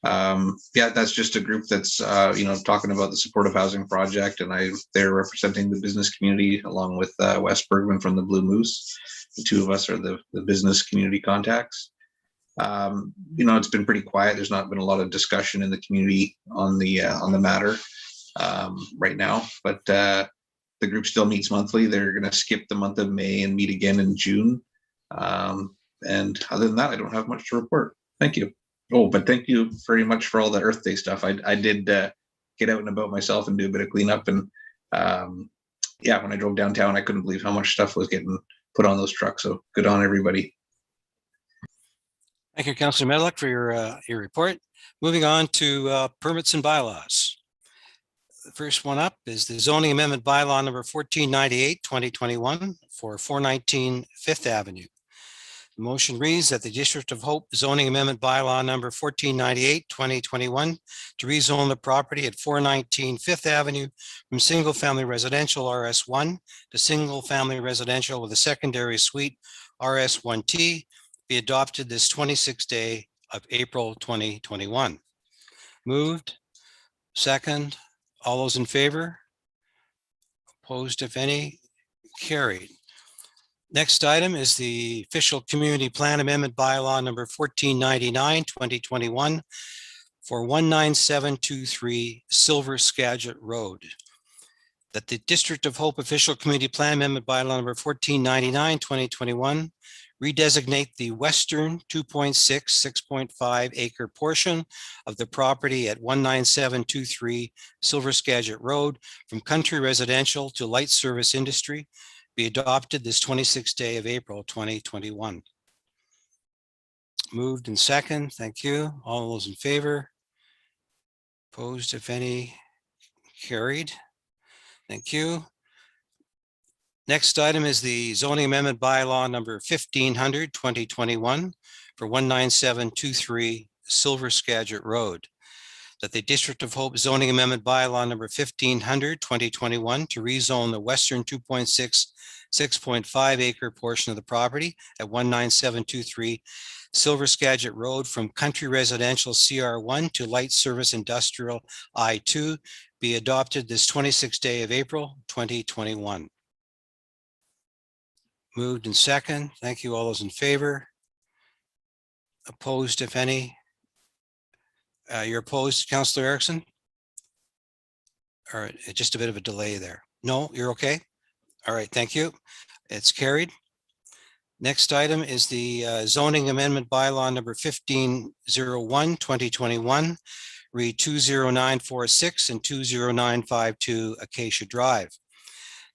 yeah, that's just a group that's talking about the supportive housing project, and they're representing the business community along with Wes Bergman from the Blue Moose. The two of us are the business community contacts. It's been pretty quiet. There's not been a lot of discussion in the community on the matter right now, but the group still meets monthly. They're going to skip the month of May and meet again in June. And other than that, I don't have much to report. Thank you. Oh, but thank you very much for all the Earth Day stuff. I did get out and about myself and do a bit of cleanup. And yeah, when I drove downtown, I couldn't believe how much stuff was getting put on those trucks. So good on everybody. Thank you, Councillor Medlock, for your report. Moving on to permits and bylaws. The first one up is the zoning amendment bylaw number 1498, 2021 for 419 Fifth Avenue. The motion reads that the District of Hope zoning amendment bylaw number 1498, 2021 to rezone the property at 419 Fifth Avenue from single family residential RS1 to single family residential with a secondary suite RS1T be adopted this 26th day of April 2021. Moved. Second. All those in favor? Opposed, if any? Carried. Next item is the official community plan amendment bylaw number 1499, 2021 for 19723 Silver Skagit Road. That the District of Hope official community plan amendment bylaw number 1499, 2021 redesignate the western 2.6, 6.5 acre portion of the property at 19723 Silver Skagit Road from country residential to light service industry be adopted this 26th day of April 2021. Moved and second. Thank you. All those in favor? Opposed, if any? Carried. Thank you. Next item is the zoning amendment bylaw number 1500, 2021 for 19723 Silver Skagit Road. That the District of Hope zoning amendment bylaw number 1500, 2021 to rezone the western 2.6, 6.5 acre portion of the property at 19723 Silver Skagit Road from country residential CR1 to light service industrial I2 be adopted this 26th day of April 2021. Moved and second. Thank you. All those in favor? Opposed, if any? You're opposed, Councillor Erickson? All right, just a bit of a delay there. No, you're okay? All right, thank you. It's carried. Next item is the zoning amendment bylaw number 1501, 2021, read 20946 and 20952 Acacia Drive.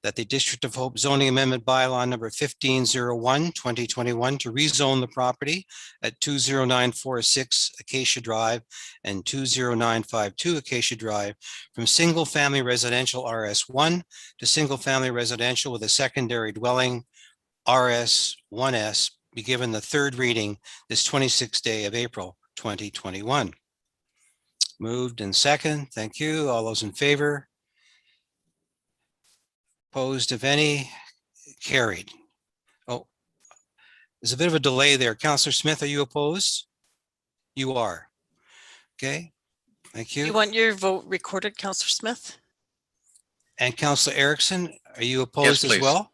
That the District of Hope zoning amendment bylaw number 1501, 2021 to rezone the property at 20946 Acacia Drive and 20952 Acacia Drive from single family residential RS1 to single family residential with a secondary dwelling RS1S be given the third reading this 26th day of April 2021. Moved and second. Thank you. All those in favor? Opposed, if any? Carried. Oh, there's a bit of a delay there. Councillor Smith, are you opposed? You are. Okay, thank You you. want your vote recorded, Councillor Smith? And Councillor Erickson, are you opposed as please. well?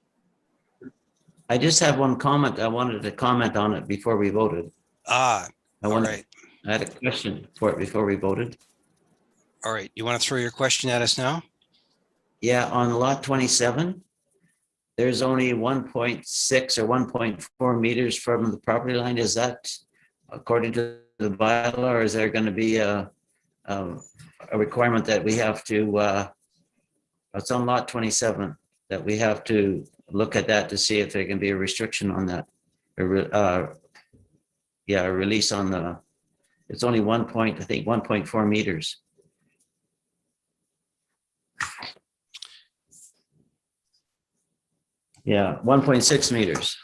I just have one comment. I wanted to comment on it before we voted. Ah, I all wanted, right. I had a question for it before we voted. All right. You want to throw your question at us now? Yeah, on lot 27, there's only 1.6 or 1.4 meters from the property line. Is that according to the bylaw, or is there going to be a requirement that we have to, it's on lot 27, that we have to look at that to see if there can be a restriction on that? Yeah, a release on the, it's only 1.4 meters. Yeah, 1.6 meters.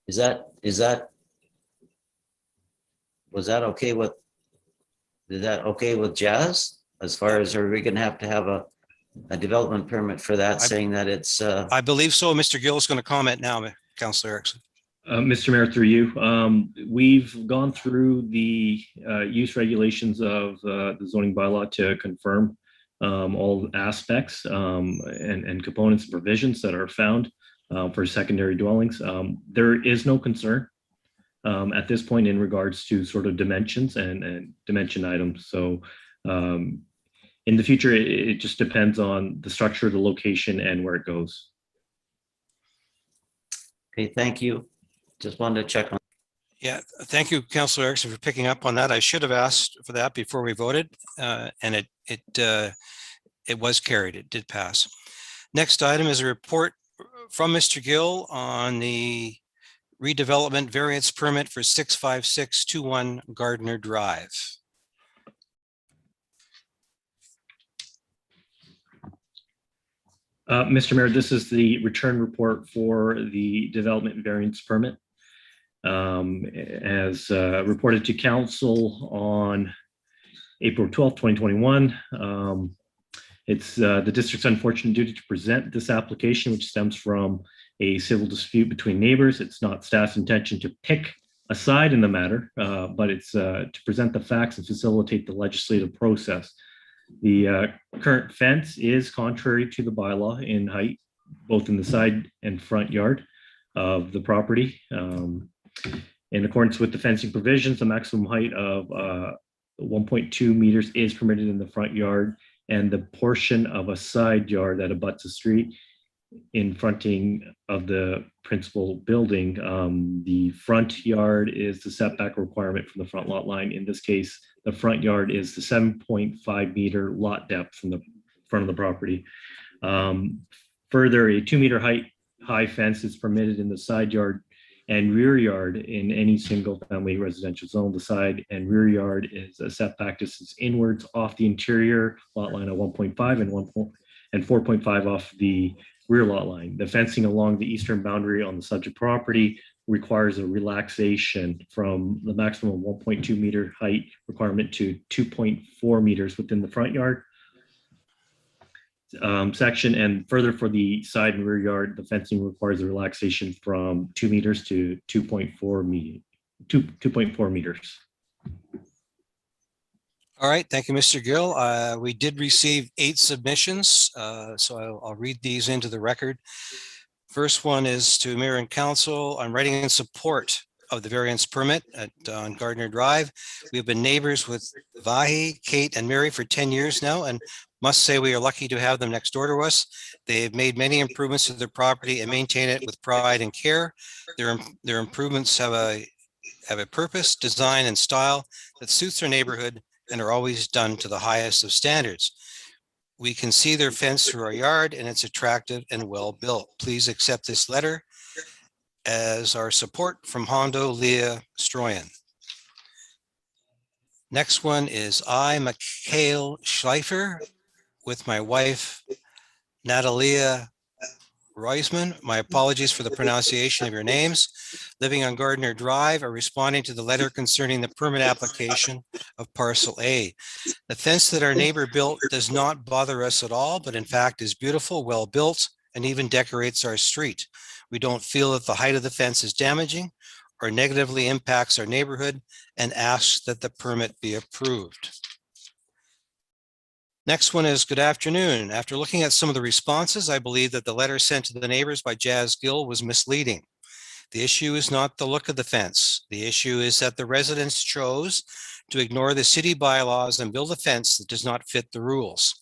Was that okay with, is that okay with Jazz? As far as, are we gonna have to have a development permit for that, saying that it's, I believe so. Mr. Gill is going to comment now, Councillor Erickson. Mr. Mayor, through you, we've gone through the use regulations of the zoning bylaw to confirm all aspects and components and provisions that are found for secondary dwellings. There is no concern at this point in regards to sort of dimensions and dimension items. So in the future, it just depends on the structure, the location, and where it goes. okay, thank you. Just wanted to check on. Yeah, thank you, Councillor Erickson, for picking up on that. I should have asked for that before we voted, and it was carried. It did pass. Next item is a report from Mr. Gill on the redevelopment variance permit for 65621 Gardner Drive. Mr. Mayor, this is the return report for the development variance permit. As reported to council on April 12th, 2021. It's the district's unfortunate duty to present this application, which stems from a civil dispute between neighbors. It's not staff's intention to pick a side in the matter, but it's to present the facts and facilitate the legislative process. The current fence is contrary to the bylaw in height, both in the side and front yard of the property. In accordance with the fencing provisions, the maximum height of 1.2 meters is permitted in the front yard, and the portion of a side yard that abuts a street in fronting of the principal building. The front yard is the setback requirement from the front lot line. In this case, the front yard is the 7.5 meter lot depth from the front of the property. Further, a 2 meter high fence is permitted in the side yard and rear yard in any single family residential zone. The side and rear yard is a setback distance inwards off the interior lot line of 1.5 and 4.5 off the rear lot line. The fencing along the eastern boundary on the subject property requires a relaxation from the maximum 1.2 meter height requirement to 2.4 meters within the front yard section. And further, for the side and rear yard, the fencing requires a relaxation from 2 meters to 2.4 meters. All right, thank you, Mr. Gill. We did receive 8 submissions, so I'll read these into the record. First one is to Mayor and Council. I'm writing in support of the variance permit on Gardner Drive. We have been neighbors with Vahi, Kate, and Mary for 10 years now, and must say we are lucky to have them next door to us. They have made many improvements to their property and maintain it with pride and care. Their improvements have a purpose, design, and style that suits their neighborhood and are always done to the highest of standards. We can see their fence through our yard, and it's attractive and well built. Please accept this letter as our support from Hondo Leah Stroyan. Next one is I, Mikhail Schleifer, with my wife, Natalia Reisman. My apologies for the pronunciation of your names. Living on Gardner Drive, are responding to the letter concerning the permit application of parcel A. The fence that our neighbor built does not bother us at all, but in fact is beautiful, well built, and even decorates our street. We don't feel that the height of the fence is damaging or negatively impacts our neighborhood, and ask that the permit be approved. Next one is good afternoon. After looking at some of the responses, I believe that the letter sent to the neighbors by Jazz Gill was misleading. The issue is not the look of the fence. The issue is that the residents chose to ignore the city bylaws and build a fence that does not fit the rules.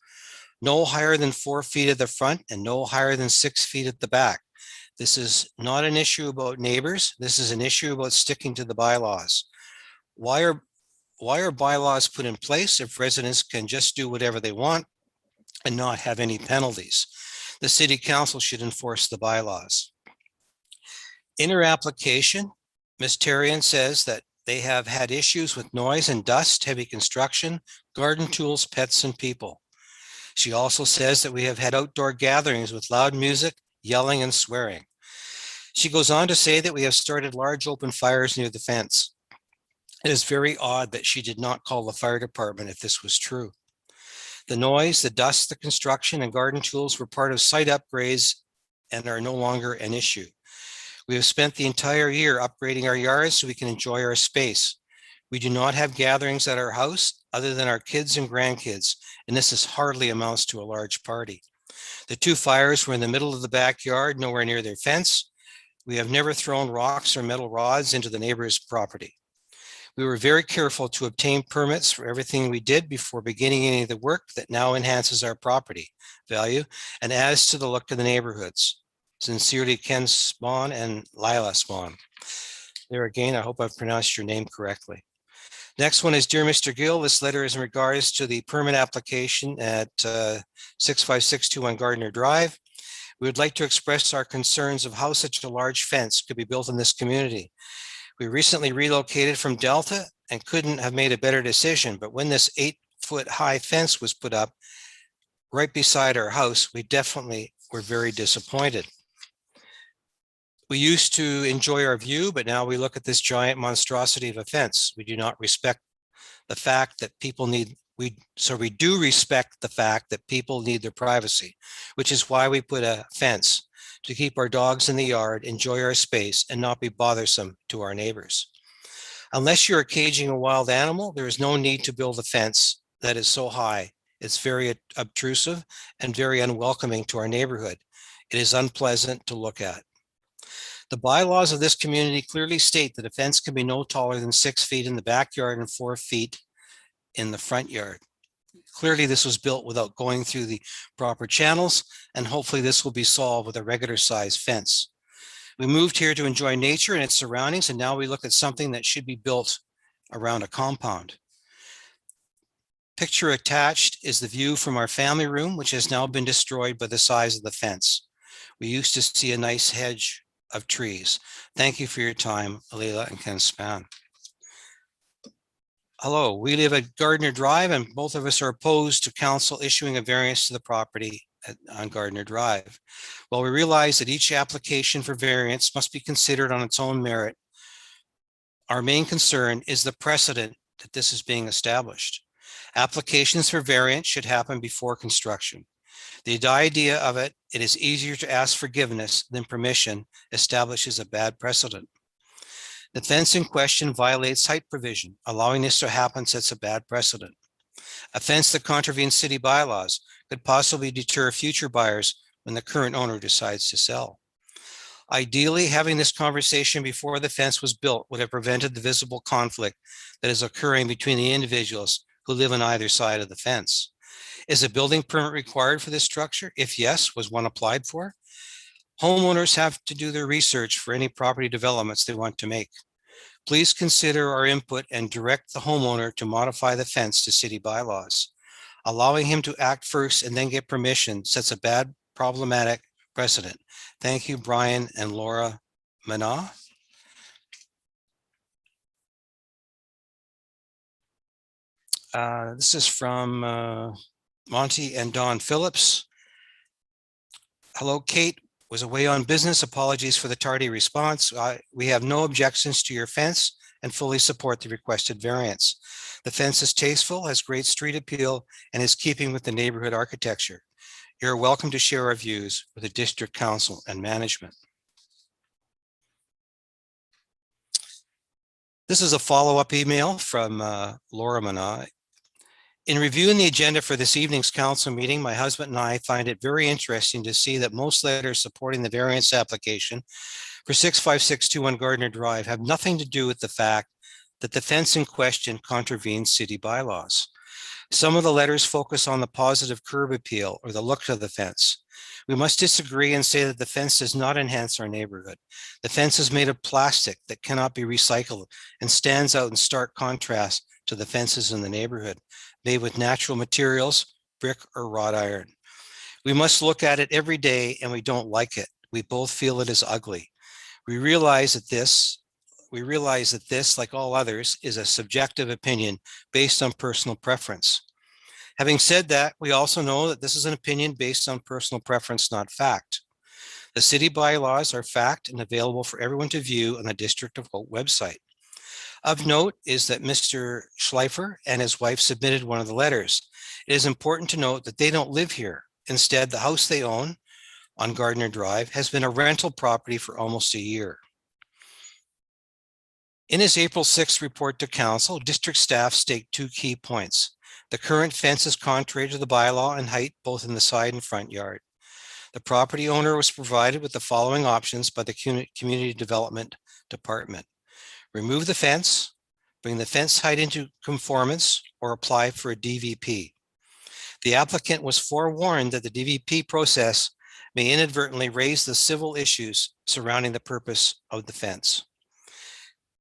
No higher than 4 feet at the front and no higher than 6 feet at the back. This is not an issue about neighbors. This is an issue about sticking to the bylaws. Why are bylaws put in place if residents can just do whatever they want and not have any penalties? The city council should enforce the bylaws. In her application, Ms. Tarian says that they have had issues with noise and dust, heavy construction, garden tools, pets, and people. She also says that we have had outdoor gatherings with loud music, yelling, and swearing. She goes on to say that we have started large open fires near the fence. It is very odd that she did not call the fire department if this was true. The noise, the dust, the construction, and garden tools were part of site upgrades and are no longer an issue. We have spent the entire year upgrading our yards so we can enjoy our space. We do not have gatherings at our house other than our kids and grandkids, and this hardly amounts to a large party. The 2 fires were in the middle of the backyard, nowhere near their fence. We have never thrown rocks or metal rods into the neighbor's property. We were very careful to obtain permits for everything we did before beginning any of the work that now enhances our property value and adds to the look of the neighborhoods. Sincerely, Ken Spawn and Lila Spawn. There again, I hope I've pronounced your name correctly. Next one is, Dear Mr. Gill, this letter is in regards to the permit application at 65621 Gardner Drive. We would like to express our concerns of how such a large fence could be built in this community. We recently relocated from Delta and couldn't have made a better decision, but when this 8-foot high fence was put up right beside our house, we definitely were very disappointed. We used to enjoy our view, but now we look at this giant monstrosity of a fence. We do not respect the fact that people need, we do respect the fact that people need their privacy, which is why we put a fence to keep our dogs in the yard, enjoy our space, and not be bothersome to our neighbors. Unless you're caging a wild animal, there is no need to build a fence that is so high. It's very obtrusive and very unwelcoming to our neighborhood. It is unpleasant to look at. The bylaws of this community clearly state that a fence can be no taller than 6 feet in the backyard and 4 feet in the front yard. Clearly, this was built without going through the proper channels, and hopefully this will be solved with a regular size fence. We moved here to enjoy nature and its surroundings, and now we look at something that should be built around a compound. Picture attached is the view from our family room, which has now been destroyed by the size of the fence. We used to see a nice hedge of trees. Thank you for your time, Alila and Ken Span. Hello, we live at Gardner Drive, and both of us are opposed to council issuing a variance to the property on Gardner Drive. While we realize that each application for variance must be considered on its own merit, our main concern is the precedent that this is being established. Applications for variance should happen before construction. The idea of it is easier to ask forgiveness than permission establishes a bad precedent. The fence in question violates height provision. Allowing this to happen sets a bad precedent. A fence that contravenes city bylaws could possibly deter future buyers when the current owner decides to sell. Ideally, having this conversation before the fence was built would have prevented the visible conflict that is occurring between the individuals who live on either side of the fence. Is a building permit required for this structure? If yes, was one applied for? Homeowners have to do their research for any property developments they want to make. Please consider our input and direct the homeowner to modify the fence to city bylaws. Allowing him to act first and then get permission sets a bad, problematic precedent. Thank you, Brian and Laura Mana. This is from Monty and Don Phillips. Hello, Kate. Was away on business. Apologies for the tardy response. We have no objections to your fence and fully support the requested variance. The fence is tasteful, has great street appeal, and is keeping with the neighborhood architecture. You're welcome to share our views with the district council and management. This is a follow-up email from Laura Mana. In reviewing the agenda for this evening's council meeting, my husband and I find it very interesting to see that most letters supporting the variance application for 65621 Gardner Drive have nothing to do with the fact that the fence in question contravenes city bylaws. Some of the letters focus on the positive curb appeal or the look of the fence. We must disagree and say that the fence does not enhance our neighborhood. The fence is made of plastic that cannot be recycled and stands out in stark contrast to the fences in the neighborhood, made with natural materials, brick or wrought iron. We must look at it every day and we don't like it. We both feel it is ugly. We realize that this, like all others, is a subjective opinion based on personal preference. Having said that, we also know that this is an opinion based on personal preference, not fact. The city bylaws are fact and available for everyone to view on the District of Hope website. Of note is that Mr. Schleifer and his wife submitted one of the letters. It is important to note that they don't live here. Instead, the house they own on Gardner Drive has been a rental property for almost a year. In his April 6th report to council, district staff staked two key points. The current fence is contrary to the bylaw in height, both in the side and front yard. The property owner was provided with the following options by the Community Development Department. Remove the fence, bring the fence height into conformance, or apply for a DVP. The applicant was forewarned that the DVP process may inadvertently raise the civil issues surrounding the purpose of the fence.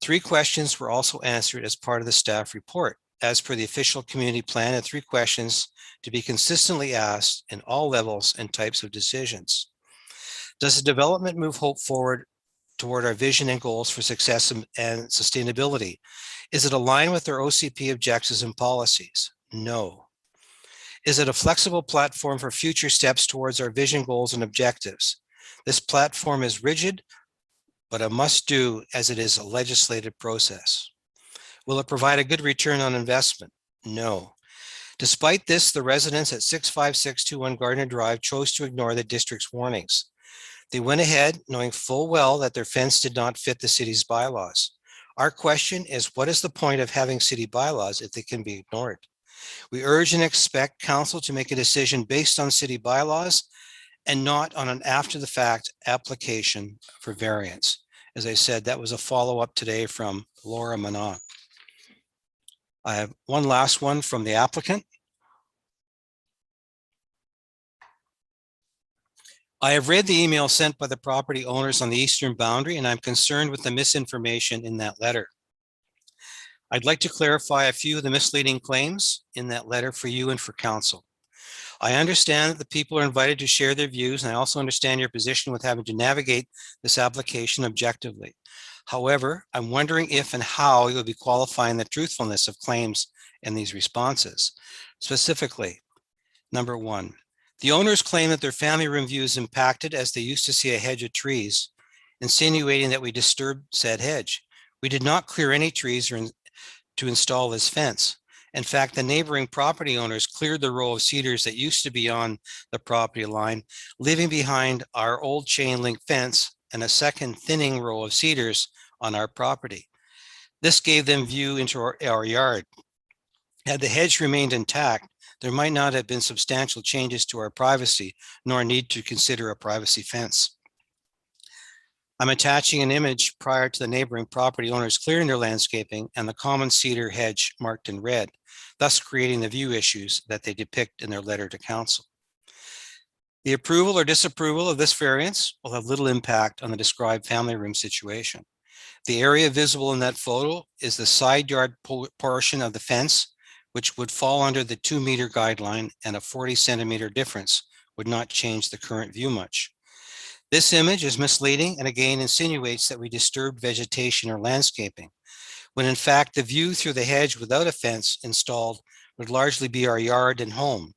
3 questions were also answered as part of the staff report. As per the official community plan, and 3 questions to be consistently asked in all levels and types of decisions. Does the development move Hope forward toward our vision and goals for success and sustainability? Is it aligned with our OCP objectives and policies? No. Is it a flexible platform for future steps towards our vision, goals, and objectives? This platform is rigid, but a must-do as it is a legislative process. Will it provide a good return on investment? No. Despite this, the residents at 65621 Gardner Drive chose to ignore the district's warnings. They went ahead knowing full well that their fence did not fit the city's bylaws. Our question is, what is the point of having city bylaws if they can be ignored? We urge and expect council to make a decision based on city bylaws and not on an after-the-fact application for variance. As I said, that was a follow-up today from Laura Mana. I have one last one from the applicant. I have read the email sent by the property owners on the eastern boundary, and I'm concerned with the misinformation in that letter. I'd like to clarify a few of the misleading claims in that letter for you and for council. I understand that the people are invited to share their views, and I also understand your position with having to navigate this application objectively. However, I'm wondering if and how you'll be qualifying the truthfulness of claims in these responses. Specifically, number 1, the owners claim that their family room view is impacted as they used to see a hedge of trees, insinuating that we disturbed said hedge. We did not clear any trees to install this fence. In fact, the neighboring property owners cleared the row of cedars that used to be on the property line, leaving behind our old chain link fence and a second thinning row of cedars on our property. This gave them view into our yard. Had the hedge remained intact, there might not have been substantial changes to our privacy, nor need to consider a privacy fence. I'm attaching an image prior to the neighboring property owners clearing their landscaping and the common cedar hedge marked in red, thus creating the view issues that they depict in their letter to council. The approval or disapproval of this variance will have little impact on the described family room situation. The area visible in that photo is the side yard portion of the fence, which would fall under the 2-meter guideline, and a 40-centimeter difference would not change the current view much. This image is misleading and again insinuates that we disturbed vegetation or landscaping, when in fact the view through the hedge without a fence installed would largely be our yard and home.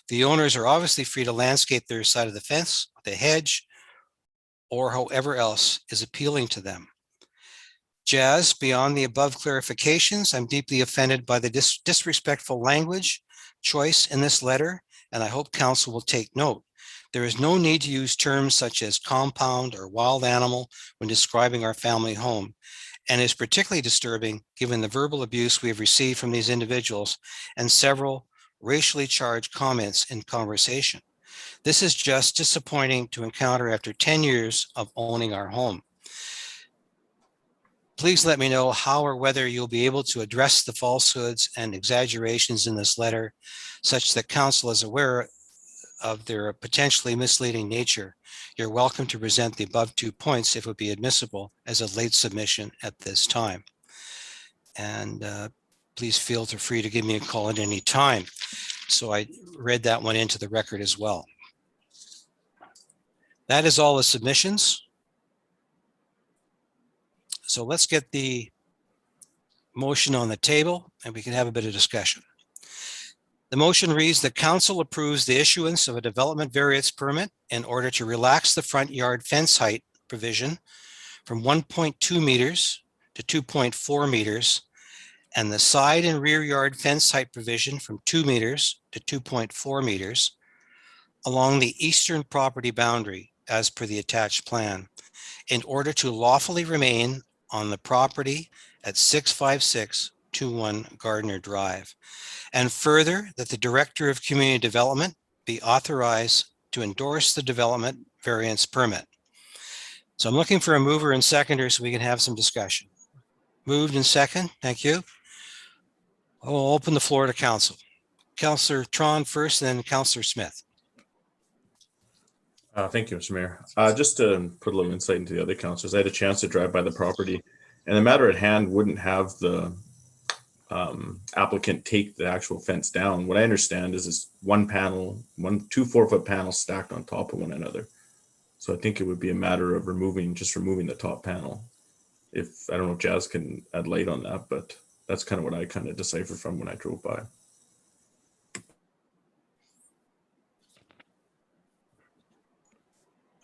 The owners are obviously free to landscape their side of the fence, the hedge, or however else is appealing to them. Jazz, beyond the above clarifications, I'm deeply offended by the disrespectful language choice in this letter, and I hope council will take note. There is no need to use terms such as compound or wild animal when describing our family home, and is particularly disturbing given the verbal abuse we have received from these individuals and several racially charged comments in conversation. This is just disappointing to encounter after 10 years of owning our home. Please let me know how or whether you'll be able to address the falsehoods and exaggerations in this letter such that council is aware of their potentially misleading nature. You're welcome to present the above 2 points if it would be admissible as a late submission at this time. And please feel free to give me a call at any time. So I read that one into the record as well. That is all the submissions. So let's get the motion on the table and we can have a bit of discussion. The motion reads that council approves the issuance of a development variance permit in order to relax the front yard fence height provision from 1.2 meters to 2.4 meters and the side and rear yard fence height provision from 2 meters to 2.4 meters along the eastern property boundary as per the attached plan in order to lawfully remain on the property at 65621 Gardner Drive. And further, that the Director of Community Development be authorized to endorse the development variance permit. So I'm looking for a mover and seconder so we can have some discussion. Moved and second, thank you. I'll open the floor to council. Councillor Tron first, and then Councillor Smith. Thank you, Mr. Mayor. Just to put a little insight into the other councillors, I had a chance to drive by the property, and the matter at hand wouldn't have the applicant take the actual fence down. What I understand is it's one panel, two 4-foot panels stacked on top of one another. So I think it would be a matter of removing the top panel. If I don't know if Jazz can add light on that, but that's kind of what I kind of deciphered from when I drove by.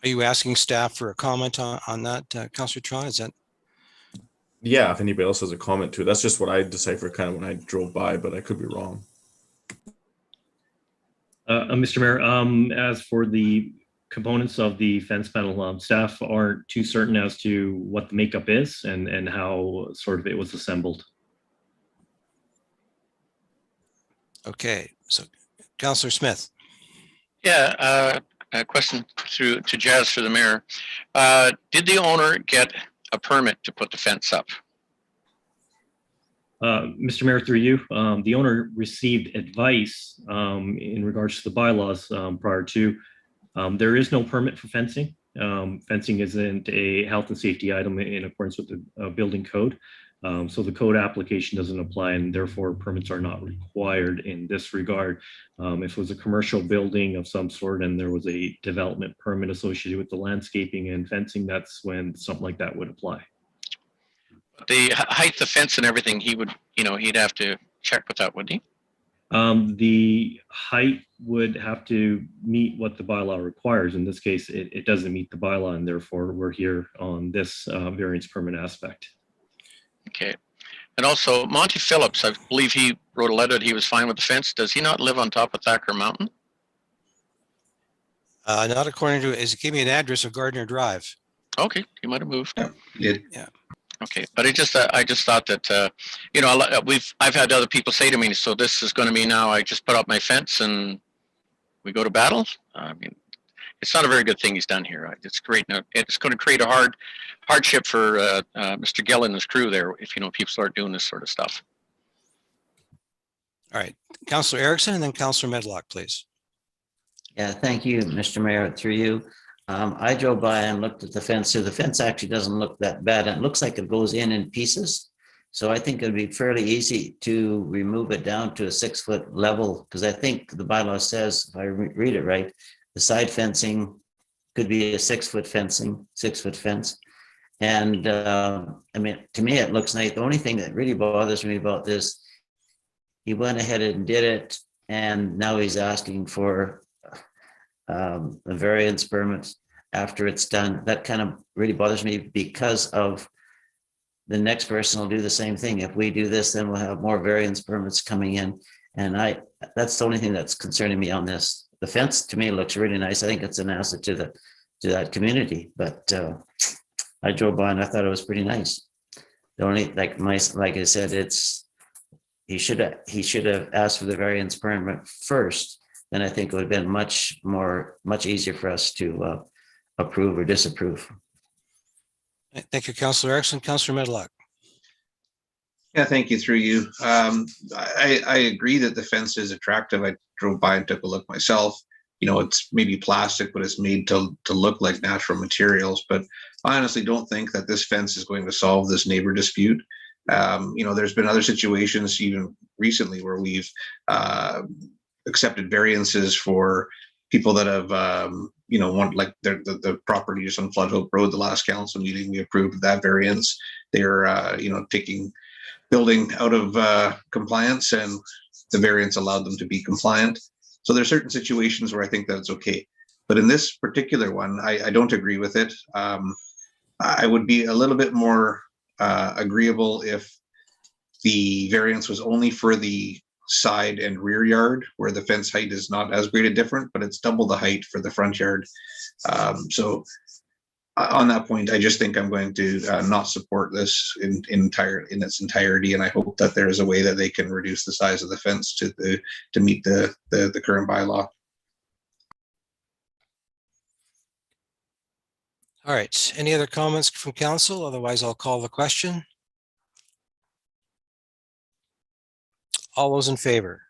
Are you asking staff for a comment on that, Councillor Tron? Is that? Yeah, if anybody else has a comment too. That's just what I deciphered kind of when I drove by, but I could be wrong. Mr. Mayor, as for the components of the fence panel, staff aren't too certain as to what the makeup is and how sort of it was assembled. Okay, so Councillor Smith. Yeah, a question to Jazz for the mayor. Did the owner get a permit to put the fence up? Mr. Mayor, through you, the owner received advice in regards to the bylaws prior to. There is no permit for fencing. Fencing isn't a health and safety item in accordance with the building code. So the code application doesn't apply and therefore permits are not required in this regard. If it was a commercial building of some sort and there was a development permit associated with the landscaping and fencing, that's when something like that would apply. The height, the fence and everything, he would, he'd have to check with that, wouldn't he? The height would have to meet what the bylaw requires. In this case, it doesn't meet the bylaw and therefore we're here on this variance permit aspect. Okay. And also Monty Phillips, I believe he wrote a letter that he was fine with the fence. Does he not live on top of Thacker Mountain? Not according to, he gave me an address of Gardner Drive. Okay, he might have moved. Yeah. Okay, but I just thought that I've had other people say to me, so this is going to be now I just put up my fence and we go to battle. I mean, it's not a very good thing he's done here. It's great. It's going to create a hardship for Mr. Gill and his crew there if people start doing this sort of stuff. All right, Councillor Erickson and then Councillor Medlock, please. Yeah, thank you, Mr. Mayor, through you. I drove by and looked at the fence. So the fence actually doesn't look that bad. It looks like it goes in pieces. So I think it'd be fairly easy to remove it down to a 6-foot level because I think the bylaw says, if I read it right, the side fencing could be a 6-foot fence. And I mean, to me, it looks nice. The only thing that really bothers me about this, he went ahead and did it. And now he's asking for a variance permit after it's done. That kind of really bothers me because of the next person will do the same thing. If we do this, then we'll have more variance permits coming in. And that's the only thing that's concerning me on this. The fence to me looks really nice. I think it's an asset to that community, but I drove by and I thought it was pretty nice. The only, like I said, he should have asked for the variance permit first. Then I think it would have been much easier for us to approve or disapprove. Thank you, Councillor Erickson. Councillor Medlock. Yeah, thank you. Through you. I agree that the fence is attractive. I drove by and took a look myself. You know, it's maybe plastic, but it's made to look like natural materials. But I honestly don't think that this fence is going to solve this neighbor dispute. You know, there's been other situations even recently where we've accepted variances for people that have, you know, want like the property just on Flood Hope Road. The last council meeting, we approved that variance. They're, you know, taking building out of compliance, and the variance allowed them to be compliant. So there's certain situations where I think that's okay. But in this particular one, I don't agree with it. I would be a little bit more agreeable if the variance was only for the side and rear yard, where the fence height is not as great a difference, but it's double the height for the front yard. So on that point, I just think I'm going to not support this in its entirety, and I hope that there is a way that they can reduce the size of the fence to meet the current bylaw. All right. Any other comments from council? Otherwise, I'll call the question. All those in favor?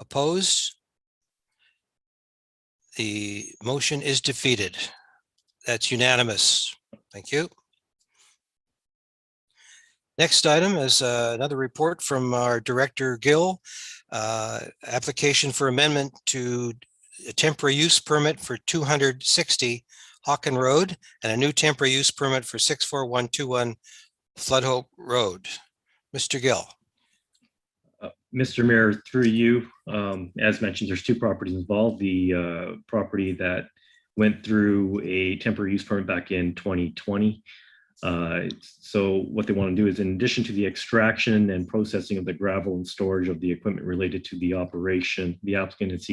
Opposed? The motion is defeated. That's unanimous. Thank you. Next item is another report from our Director Gill. Application for amendment to a temporary use permit for 260 Hawken Road and a new temporary use permit for 64121 Flood Hope Road. Mr. Gill. Mr. Mayor, through you, as mentioned, there's two properties involved. The property that went through a temporary use permit back in 2020. So what they want to do is, in addition to the extraction and processing of the gravel and storage of the equipment related to the operation, the applicant is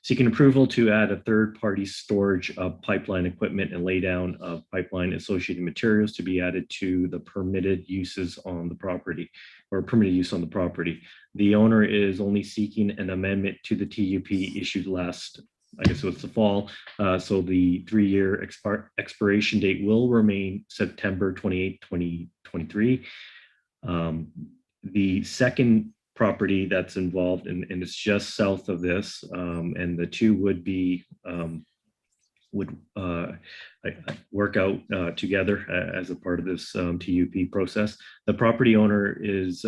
seeking approval to add a third-party storage of pipeline equipment and lay down of pipeline associated materials to be added to the permitted uses on the property, or permitted use on the property. The owner is only seeking an amendment to the TUP issued last, I guess it was the fall. So the 3-year expiration date will remain September 28, 2023. The second property that's involved, and it's just south of this, and the two would be would work out together as a part of this TUP process. The property owner is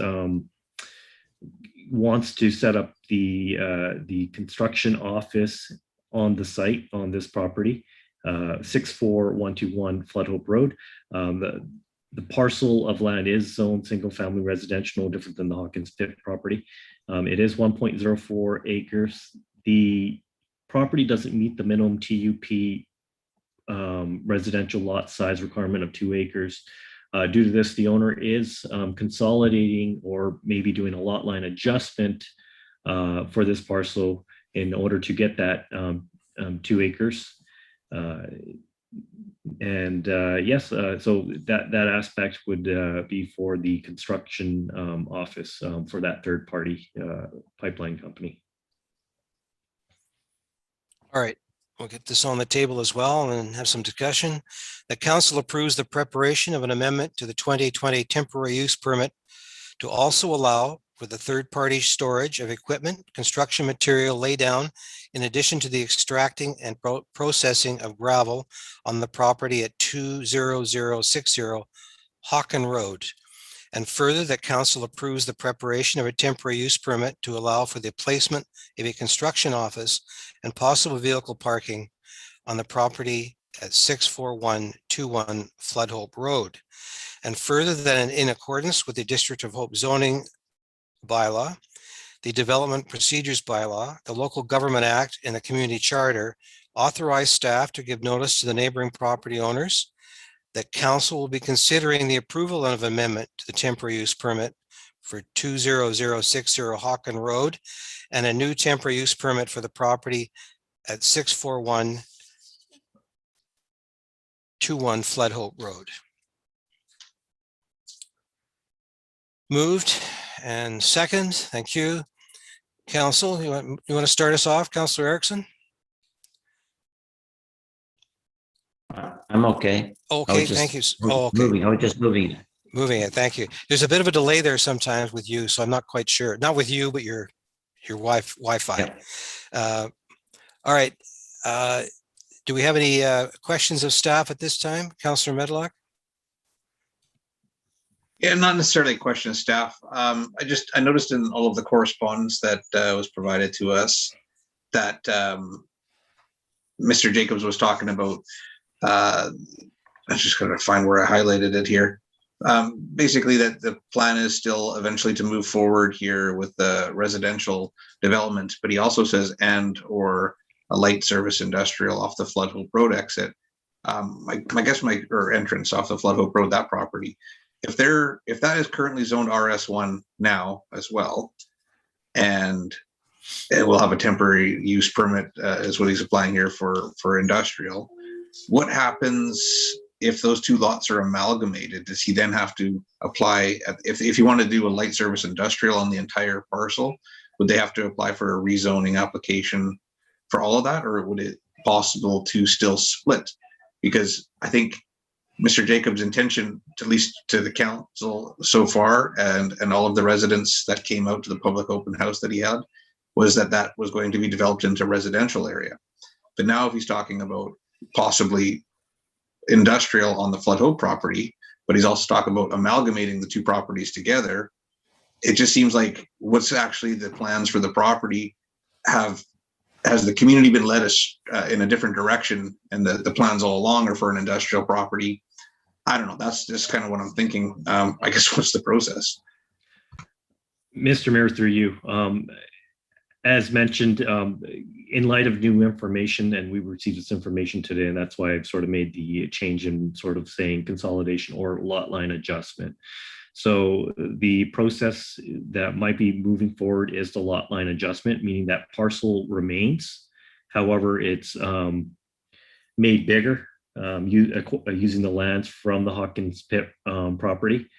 wants to set up the construction office on the site on this property, 64121 Flood Hope Road. The parcel of land is zoned single-family residential, no different than the Hawkins Pit property. It is 1.04 acres. The property doesn't meet the minimum TUP residential lot size requirement of 2 acres. Due to this, the owner is consolidating or maybe doing a lot line adjustment for this parcel in order to get that 2 acres. Yes, so that aspect would be for the construction office for that third party pipeline company. All right, we'll get this on the table as well and have some discussion. The council approves the preparation of an amendment to the 2020 temporary use permit to also allow for the third-party storage of equipment, construction material laydown, in addition to the extracting and processing of gravel on the property at 20060 Hawken Road. And further, that council approves the preparation of a temporary use permit to allow for the placement of a construction office and possible vehicle parking on the property at 64121 Flood Hope Road. And further, that in accordance with the District of Hope zoning bylaw, the Development Procedures bylaw, the Local Government Act, and the Community Charter, authorize staff to give notice to the neighboring property owners that council will be considering the approval of amendment to the temporary use permit for 20060 Hawken Road and a new temporary use permit for the property at 64121 Flood Hope Road. Moved and second. Thank you. Council, you want to start us off, Councillor Erickson? I'm okay. Okay, thank you. Oh, okay. I was just moving it. Moving it. Thank you. There's a bit of a delay there sometimes with you, so I'm not quite sure. Not with you, but your Wi-Fi. Yep. All right. Do we have any questions of staff at this time? Councillor Medlock? Yeah, not necessarily a question of staff. I noticed in all of the correspondence that was provided to us that Mr. Jacobs was talking about. I'm just going to find where I highlighted it here. Basically, that the plan is still eventually to move forward here with the residential development, but he also says or a light service industrial off the Flood Hope Road exit. Or entrance off the Flood Hope Road, that property. If that is currently zoned RS1 now as well, and it will have a temporary use permit, is what he's applying here for industrial. What happens if those two lots are amalgamated? Does he then have to apply, if you want to do a light service industrial on the entire parcel, would they have to apply for a rezoning application for all of that, or would it be possible to still split? Because I think Mr. Jacobs' intention, at least to the council so far, and all of the residents that came out to the public open house that he had, was that was going to be developed into residential area. But now if he's talking about possibly industrial on the Flood Hope property, but he's also talking about amalgamating the two properties together, it just seems like what's actually the plans for the property has the community been led us in a different direction, and the plans all along are for an industrial property? I don't know. That's just kind of what I'm thinking. I guess what's the process? Mr. Mayor, through you, as mentioned, in light of new information, and we received this information today, and that's why I've sort of made the change in sort of saying consolidation or lot line adjustment. So the process that might be moving forward is the lot line adjustment, meaning that parcel remains. However, it's made bigger using the lands from the Hawkins Pit property.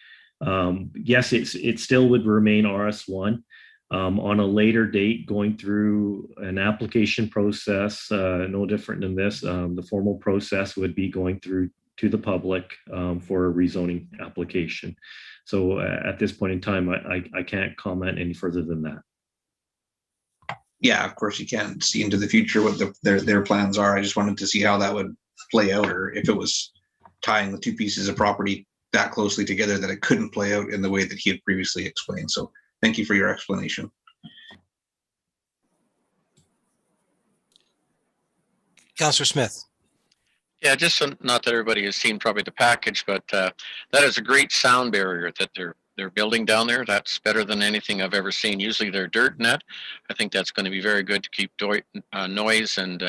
Yes, it still would remain RS1 on a later date, going through an application process, no different than this. The formal process would be going through to the public for a rezoning application. So at this point in time, I can't comment any further than that. Yeah, of course you can't see into the future what their plans are. I just wanted to see how that would play out, or if it was tying the two pieces of property that closely together that it couldn't play out in the way that he had previously explained. So thank you for your explanation. Councillor Smith. Yeah, just so, not that everybody has seen probably the package, but that is a great sound barrier that they're building down there. That's better than anything I've ever seen. Usually they're dirt net. I think that's going to be very good to keep noise and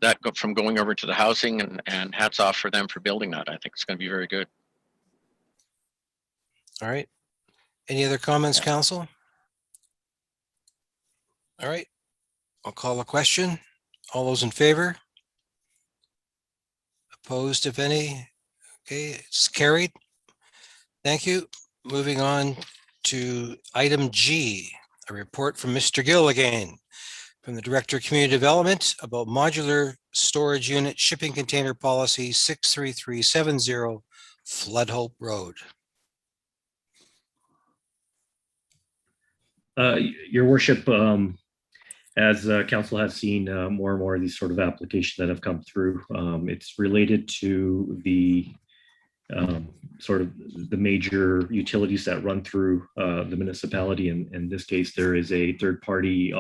that from going over to the housing, and hats off for them for building that. I think it's going to be very good. All right. Any other comments, council? All right. I'll call a question. All those in favor? Opposed, if any? Okay, it's carried. Thank you. Moving on to item G, a report from Mr. Gill again, from the Director of Community Development about modular storage unit shipping container policy 63370 Flood Hope Road. Your worship, as council has seen more and more of these sort of applications that have come through, it's related to the sort of the major utilities that run through the municipality. And in this case, there is a third-party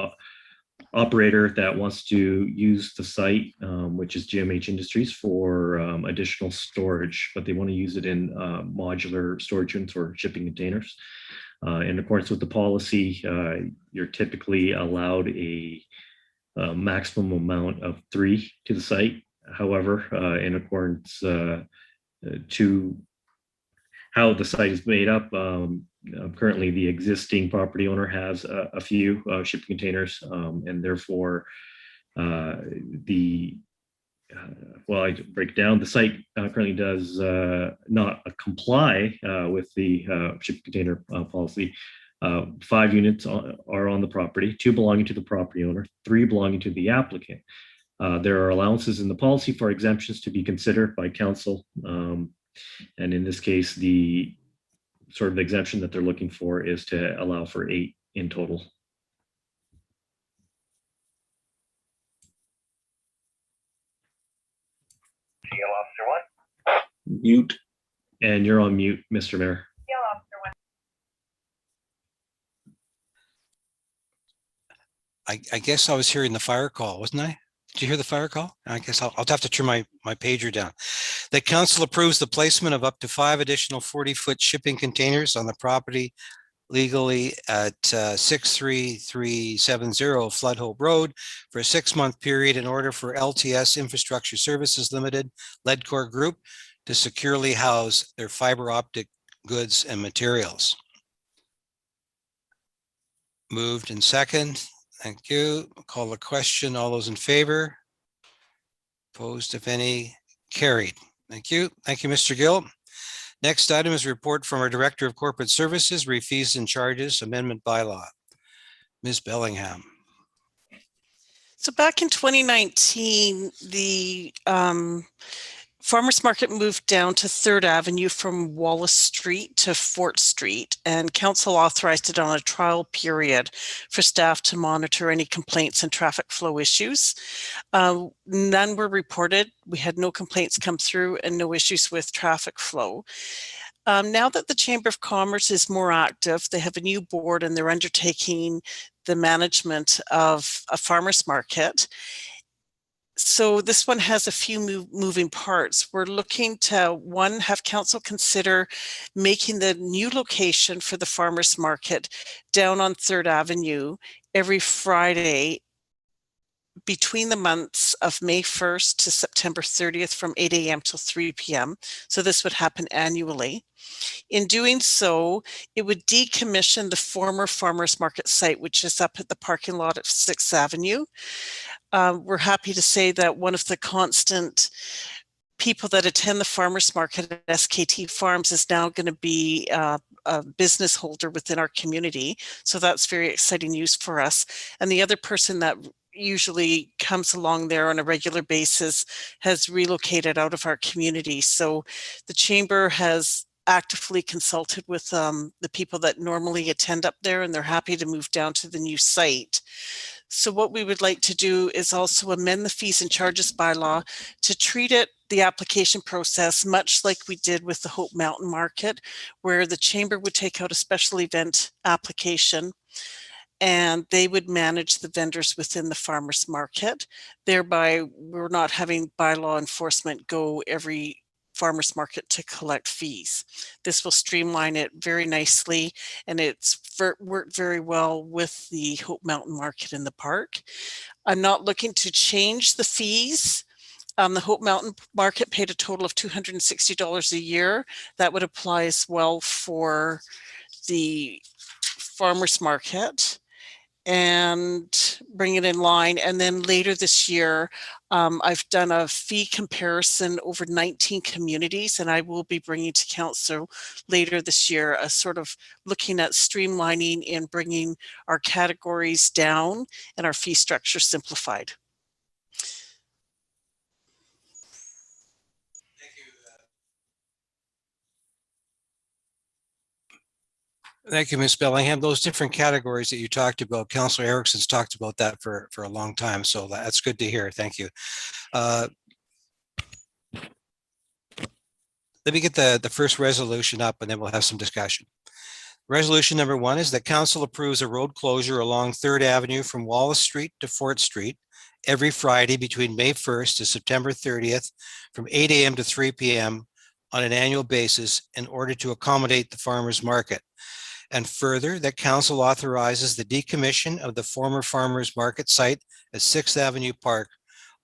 operator that wants to use the site, which is GMH Industries, for additional storage, but they want to use it in modular storage units or shipping containers. In accordance with the policy, you're typically allowed a maximum amount of 3 to the site. However, in accordance to how the site is made up. Currently, the existing property owner has a few shipping containers, and therefore well, I break down. The site currently does not comply with the shipping container policy. 5 units are on the property, 2 belonging to the property owner, 3 belonging to the applicant. There are allowances in the policy for exemptions to be considered by council. And in this case, the sort of exemption that they're looking for is to allow for 8 in total. Mute. And you're on mute, Mr. Mayor. I guess I was hearing the fire call, wasn't I? Did you hear the fire call? I guess I'll have to turn my pager down. The council approves the placement of up to 5 additional 40-foot shipping containers on the property legally at 63370 Flood Hope Road for a 6-month period in order for LTS Infrastructure Services Limited, Ledcor Group, to securely house their fiber optic goods and materials. Moved and second. Thank you. Call the question. All those in favor? Opposed, if any? Carried. Thank you. Thank you, Mr. Gill. Next item is a report from our Director of Corporate Services, Fees and Charges Amendment Bylaw. Ms. Bellingham. So back in 2019, the Farmers Market moved down to 3rd Avenue from Wallace Street to Fort Street, and council authorized it on a trial period for staff to monitor any complaints and traffic flow issues. None were reported. We had no complaints come through and no issues with traffic flow. Now that the Chamber of Commerce is more active, they have a new board and they're undertaking the management of a farmers market. So this one has a few moving parts. We're looking to, one, have council consider making the new location for the farmers market down on 3rd Avenue every Friday between the months of May 1st to September 30th from 8 a.m. till 3 p.m. So this would happen annually. In doing so, it would decommission the former farmers market site, which is up at the parking lot of 6th Avenue. We're happy to say that one of the constant people that attend the farmers market at SKT Farms is now going to be a business holder within our community. So that's very exciting news for us. And the other person that usually comes along there on a regular basis has relocated out of our community. So the chamber has actively consulted with the people that normally attend up there, and they're happy to move down to the new site. So what we would like to do is also amend the fees and charges bylaw to treat it, the application process, much like we did with the Hope Mountain Market, where the chamber would take out a special event application and they would manage the vendors within the farmers market. Thereby, we're not having bylaw enforcement go every farmers market to collect fees. This will streamline it very nicely, and it's worked very well with the Hope Mountain Market in the park. I'm not looking to change the fees. The Hope Mountain Market paid a total of $260 a year. That would apply as well for the farmers market, and bring it in line. And then later this year, I've done a fee comparison over 19 communities, and I will be bringing to council later this year a sort of looking at streamlining and bringing our categories down and our fee structure simplified. Thank you, Ms. Bellingham. Those different categories that you talked about, Councillor Erickson's talked about that for a long time, so that's good to hear. Thank you. Let me get the first resolution up and then we'll have some discussion. Resolution number 1 is that council approves a road closure along 3rd Avenue from Wallace Street to Fort Street every Friday between May 1st to September 30th from 8 a.m. to 3 p.m. on an annual basis in order to accommodate the farmers market. And further, that council authorizes the decommission of the former farmers market site at 6th Avenue Park,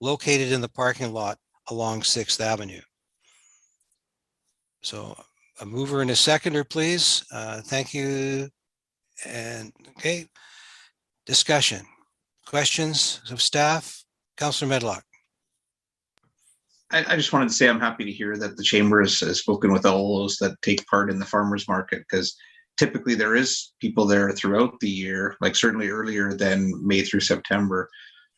located in the parking lot along 6th Avenue. So a mover and a seconder, please. Thank you. And okay, discussion, questions of staff? Councillor Medlock. I just wanted to say I'm happy to hear that the chamber has spoken with all those that take part in the farmers market, because typically there is people there throughout the year, like certainly earlier than May through September.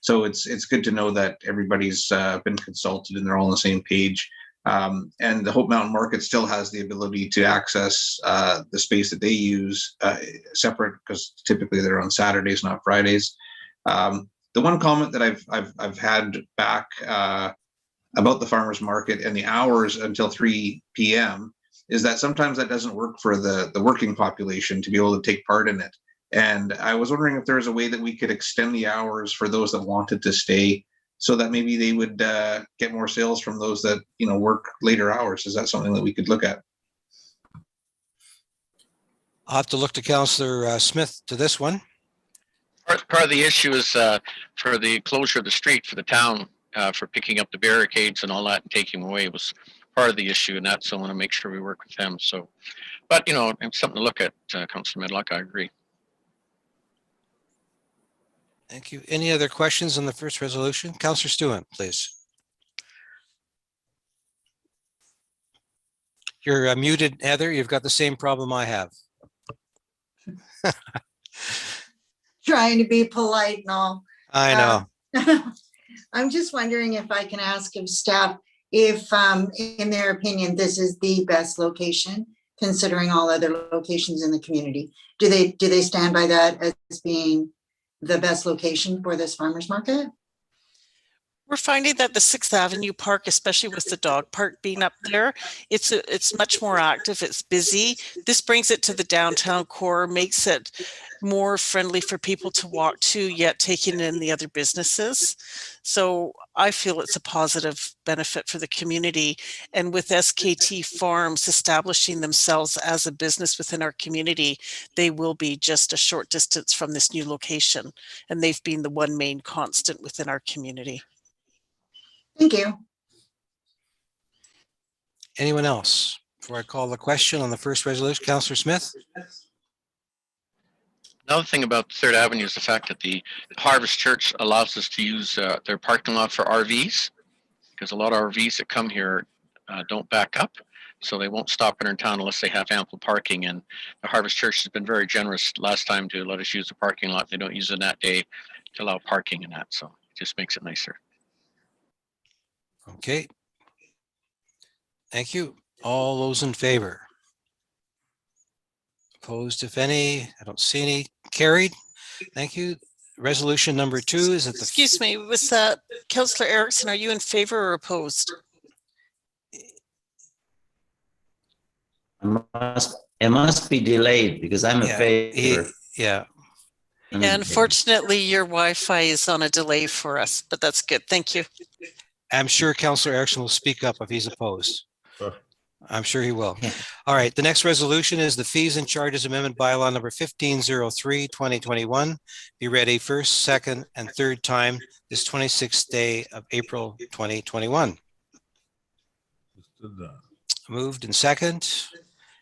So it's good to know that everybody's been consulted and they're all on the same page. And the Hope Mountain Market still has the ability to access the space that they use separate, because typically they're on Saturdays, not Fridays. The one comment that I've had back about the farmers market and the hours until 3 p.m. is that sometimes that doesn't work for the working population to be able to take part in it. And I was wondering if there's a way that we could extend the hours for those that wanted to stay, so that maybe they would get more sales from those that, you know, work later hours. Is that something that we could look at? I'll have to look to Councillor Smith to this one. Part of the issue is for the closure of the street for the town, for picking up the barricades and all that and taking them away was part of the issue, and that's, so I want to make sure we work with them. So, but you know, it's something to look at, Councillor Medlock, I agree. Thank you. Any other questions on the first resolution? Councillor Stewart, please. You're muted, Heather. You've got the same problem I have. Trying to be polite and all. I know. I'm just wondering if I can ask of staff if, in their opinion, this is the best location, considering all other locations in the community. Do they stand by that as being the best location for this farmers market? We're finding that the 6th Avenue Park, especially with the dog park being up there, it's much more active, it's busy. This brings it to the downtown core, makes it more friendly for people to walk to, yet taking in the other businesses. So I feel it's a positive benefit for the community. And with SKT Farms establishing themselves as a business within our community, they will be just a short distance from this new location. And they've been the one main constant within our community. Thank you. Anyone else? Before I call the question on the first resolution, Councillor Smith? Another thing about 3rd Avenue is the fact that the Harvest Church allows us to use their parking lot for RVs, because a lot of RVs that come here don't back up. So they won't stop in our town unless they have ample parking. And the Harvest Church has been very generous last time to let us use the parking lot. They don't use it that day to allow parking in that. So it just makes it nicer. Okay. Thank you. All those in favor? Opposed, if any? I don't see any. Carried. Thank you. Resolution number 2 is at the... Excuse me, was that Councillor Erickson, are you in favor or opposed? It must be delayed because I'm in favor. Yeah. And unfortunately, your Wi-Fi is on a delay for us, but that's good. Thank you. I'm sure Councillor Erickson will speak up if he's opposed. Sure. I'm sure he will. All right. The next resolution is the Fees and Charges Amendment Bylaw number 1503, 2021. Be ready first, second, and third time this 26th day of April 2021. Moved and second.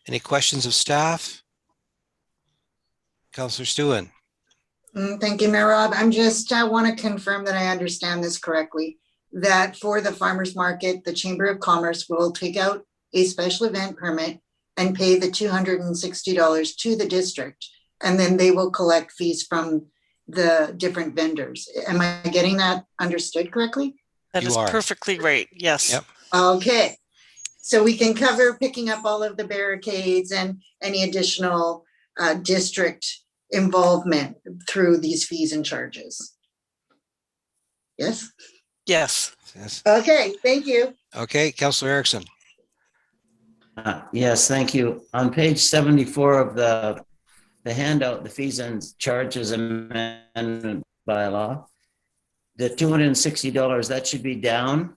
Any questions of staff? Councillor Stewart. Thank you, Mayor Rob. I want to confirm that I understand this correctly, that for the farmers market, the Chamber of Commerce will take out a special event permit and pay the $260 to the district, and then they will collect fees from the different vendors. Am I getting that understood correctly? That is perfectly right. Yes. Yep. Okay. So we can cover picking up all of the barricades and any additional district involvement through these fees and charges. Yes? Yes. Yes. Okay, thank you. Okay, Councillor Erickson. Yes, thank you. On page 74 of the handout, the Fees and Charges Amendment Bylaw, the $260, that should be down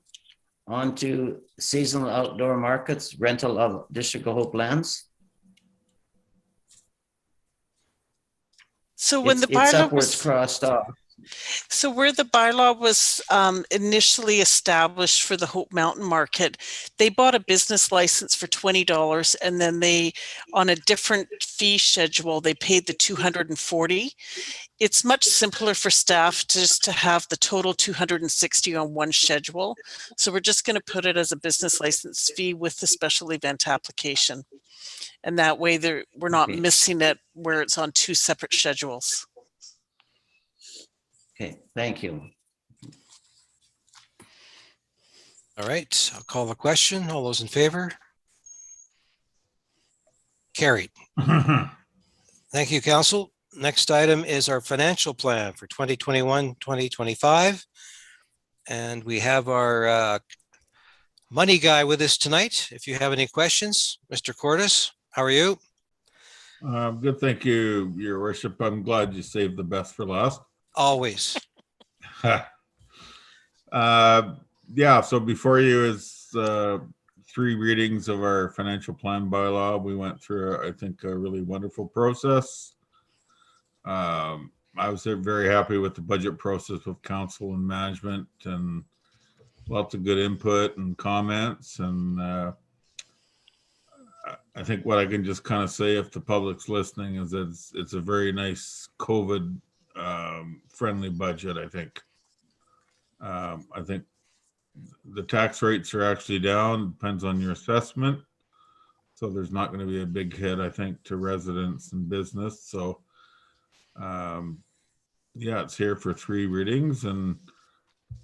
onto seasonal outdoor markets, rental of District of Hope lands. So when the it's bylaw upwards was, crossed off. So where the bylaw was initially established for the Hope Mountain Market, they bought a business license for $20, and then they, on a different fee schedule, they paid the $240. It's much simpler for staff just to have the total $260 on one schedule. So we're just going to put it as a business license fee with the special event application. And that way we're not Okay. missing it where it's on two separate schedules. Okay, thank you. All right, I'll call the question. All those in favor? Carried. Thank you, Council. Next item is our financial plan for 2021-2025. And we have our money guy with us tonight. If you have any questions, Mr. Cordes, how are you? Good, thank you, Your Worship. I'm glad you saved the best for last. Always. Yeah, so before you is 3 readings of our financial plan bylaw. We went through, I think, a really wonderful process. I was very happy with the budget process with council and management, and lots of good input and comments. And I think what I can just kind of say, if the public's listening, is it's a very nice COVID friendly budget. I think the tax rates are actually down, depends on your assessment. So there's not going to be a big hit, I think, to residents and business. So yeah, it's here for 3 readings, and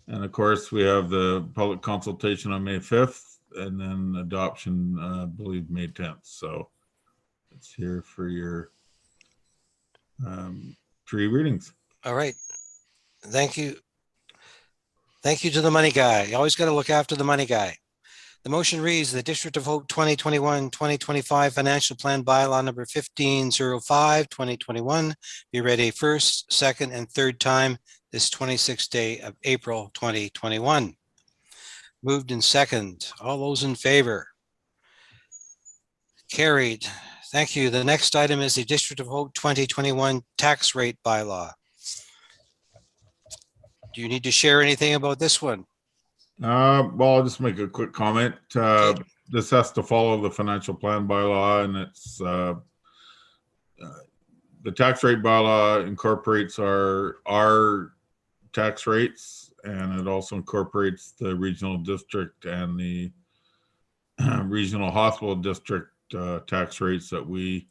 of course we have the public consultation on May 5th, and then adoption, I believe, May 10th. So it's here for your 3 readings. All right. Thank you. Thank you to the money guy. You always got to look after the money guy. The motion reads the District of Hope 2021-2025 Financial Plan Bylaw number 1505, 2021 be read a first, second, and third time this 26th day of April 2021. Moved in second. All those in favor? Carried. Thank you. The next item is the District of Hope 2021 Tax Rate Bylaw. Do you need to share anything about this one? Well, I'll just make a quick comment. This has to follow the financial plan bylaw, and it's the tax rate bylaw incorporates our tax rates, and it also incorporates the regional district and the regional hospital district tax rates that we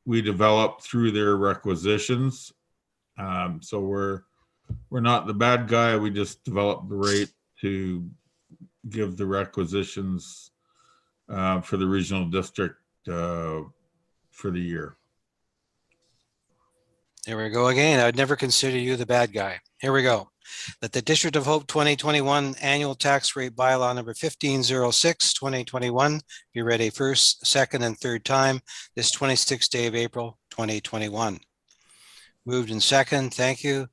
develop through their requisitions. So we're not the bad guy. We just develop the rate to give the requisitions for the regional district for the year. Here we go again. I'd never consider you the bad guy. Here we go. That the District of Hope 2021 Annual Tax Rate Bylaw number 1506, 2021 be read a first, second, and third time this 26th day of April 2021. Moved in second. Thank you.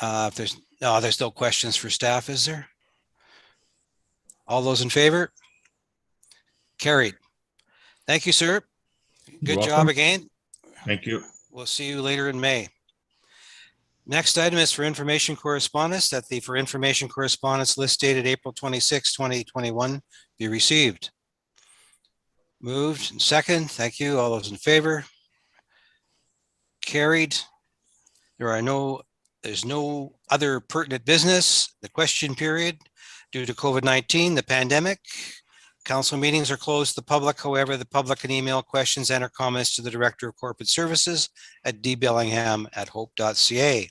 If there's no questions for staff, is there? All those in favor? Carried. Thank you, sir. Good job again. Thank you. We'll see you later in May. Next item is for information correspondence, that the for information correspondence list dated April 26, 2021 be received. Moved and second. Thank you. All those in favor? Carried. There's no other pertinent business. The question period due to COVID-19, the pandemic. Council meetings are closed to the public. However, the public can email questions and or comments to the Director of Corporate Services at dbellingham@hope.ca.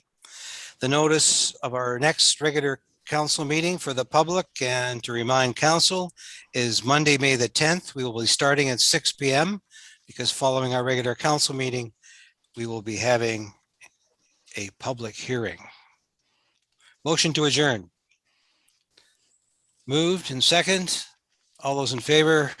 The notice of our next regular council meeting for the public and to remind council is Monday, May the 10th. We will be starting at 6 p.m. because following our regular council meeting, we will be having a public hearing. Motion to adjourn. Moved and second. All those in favor?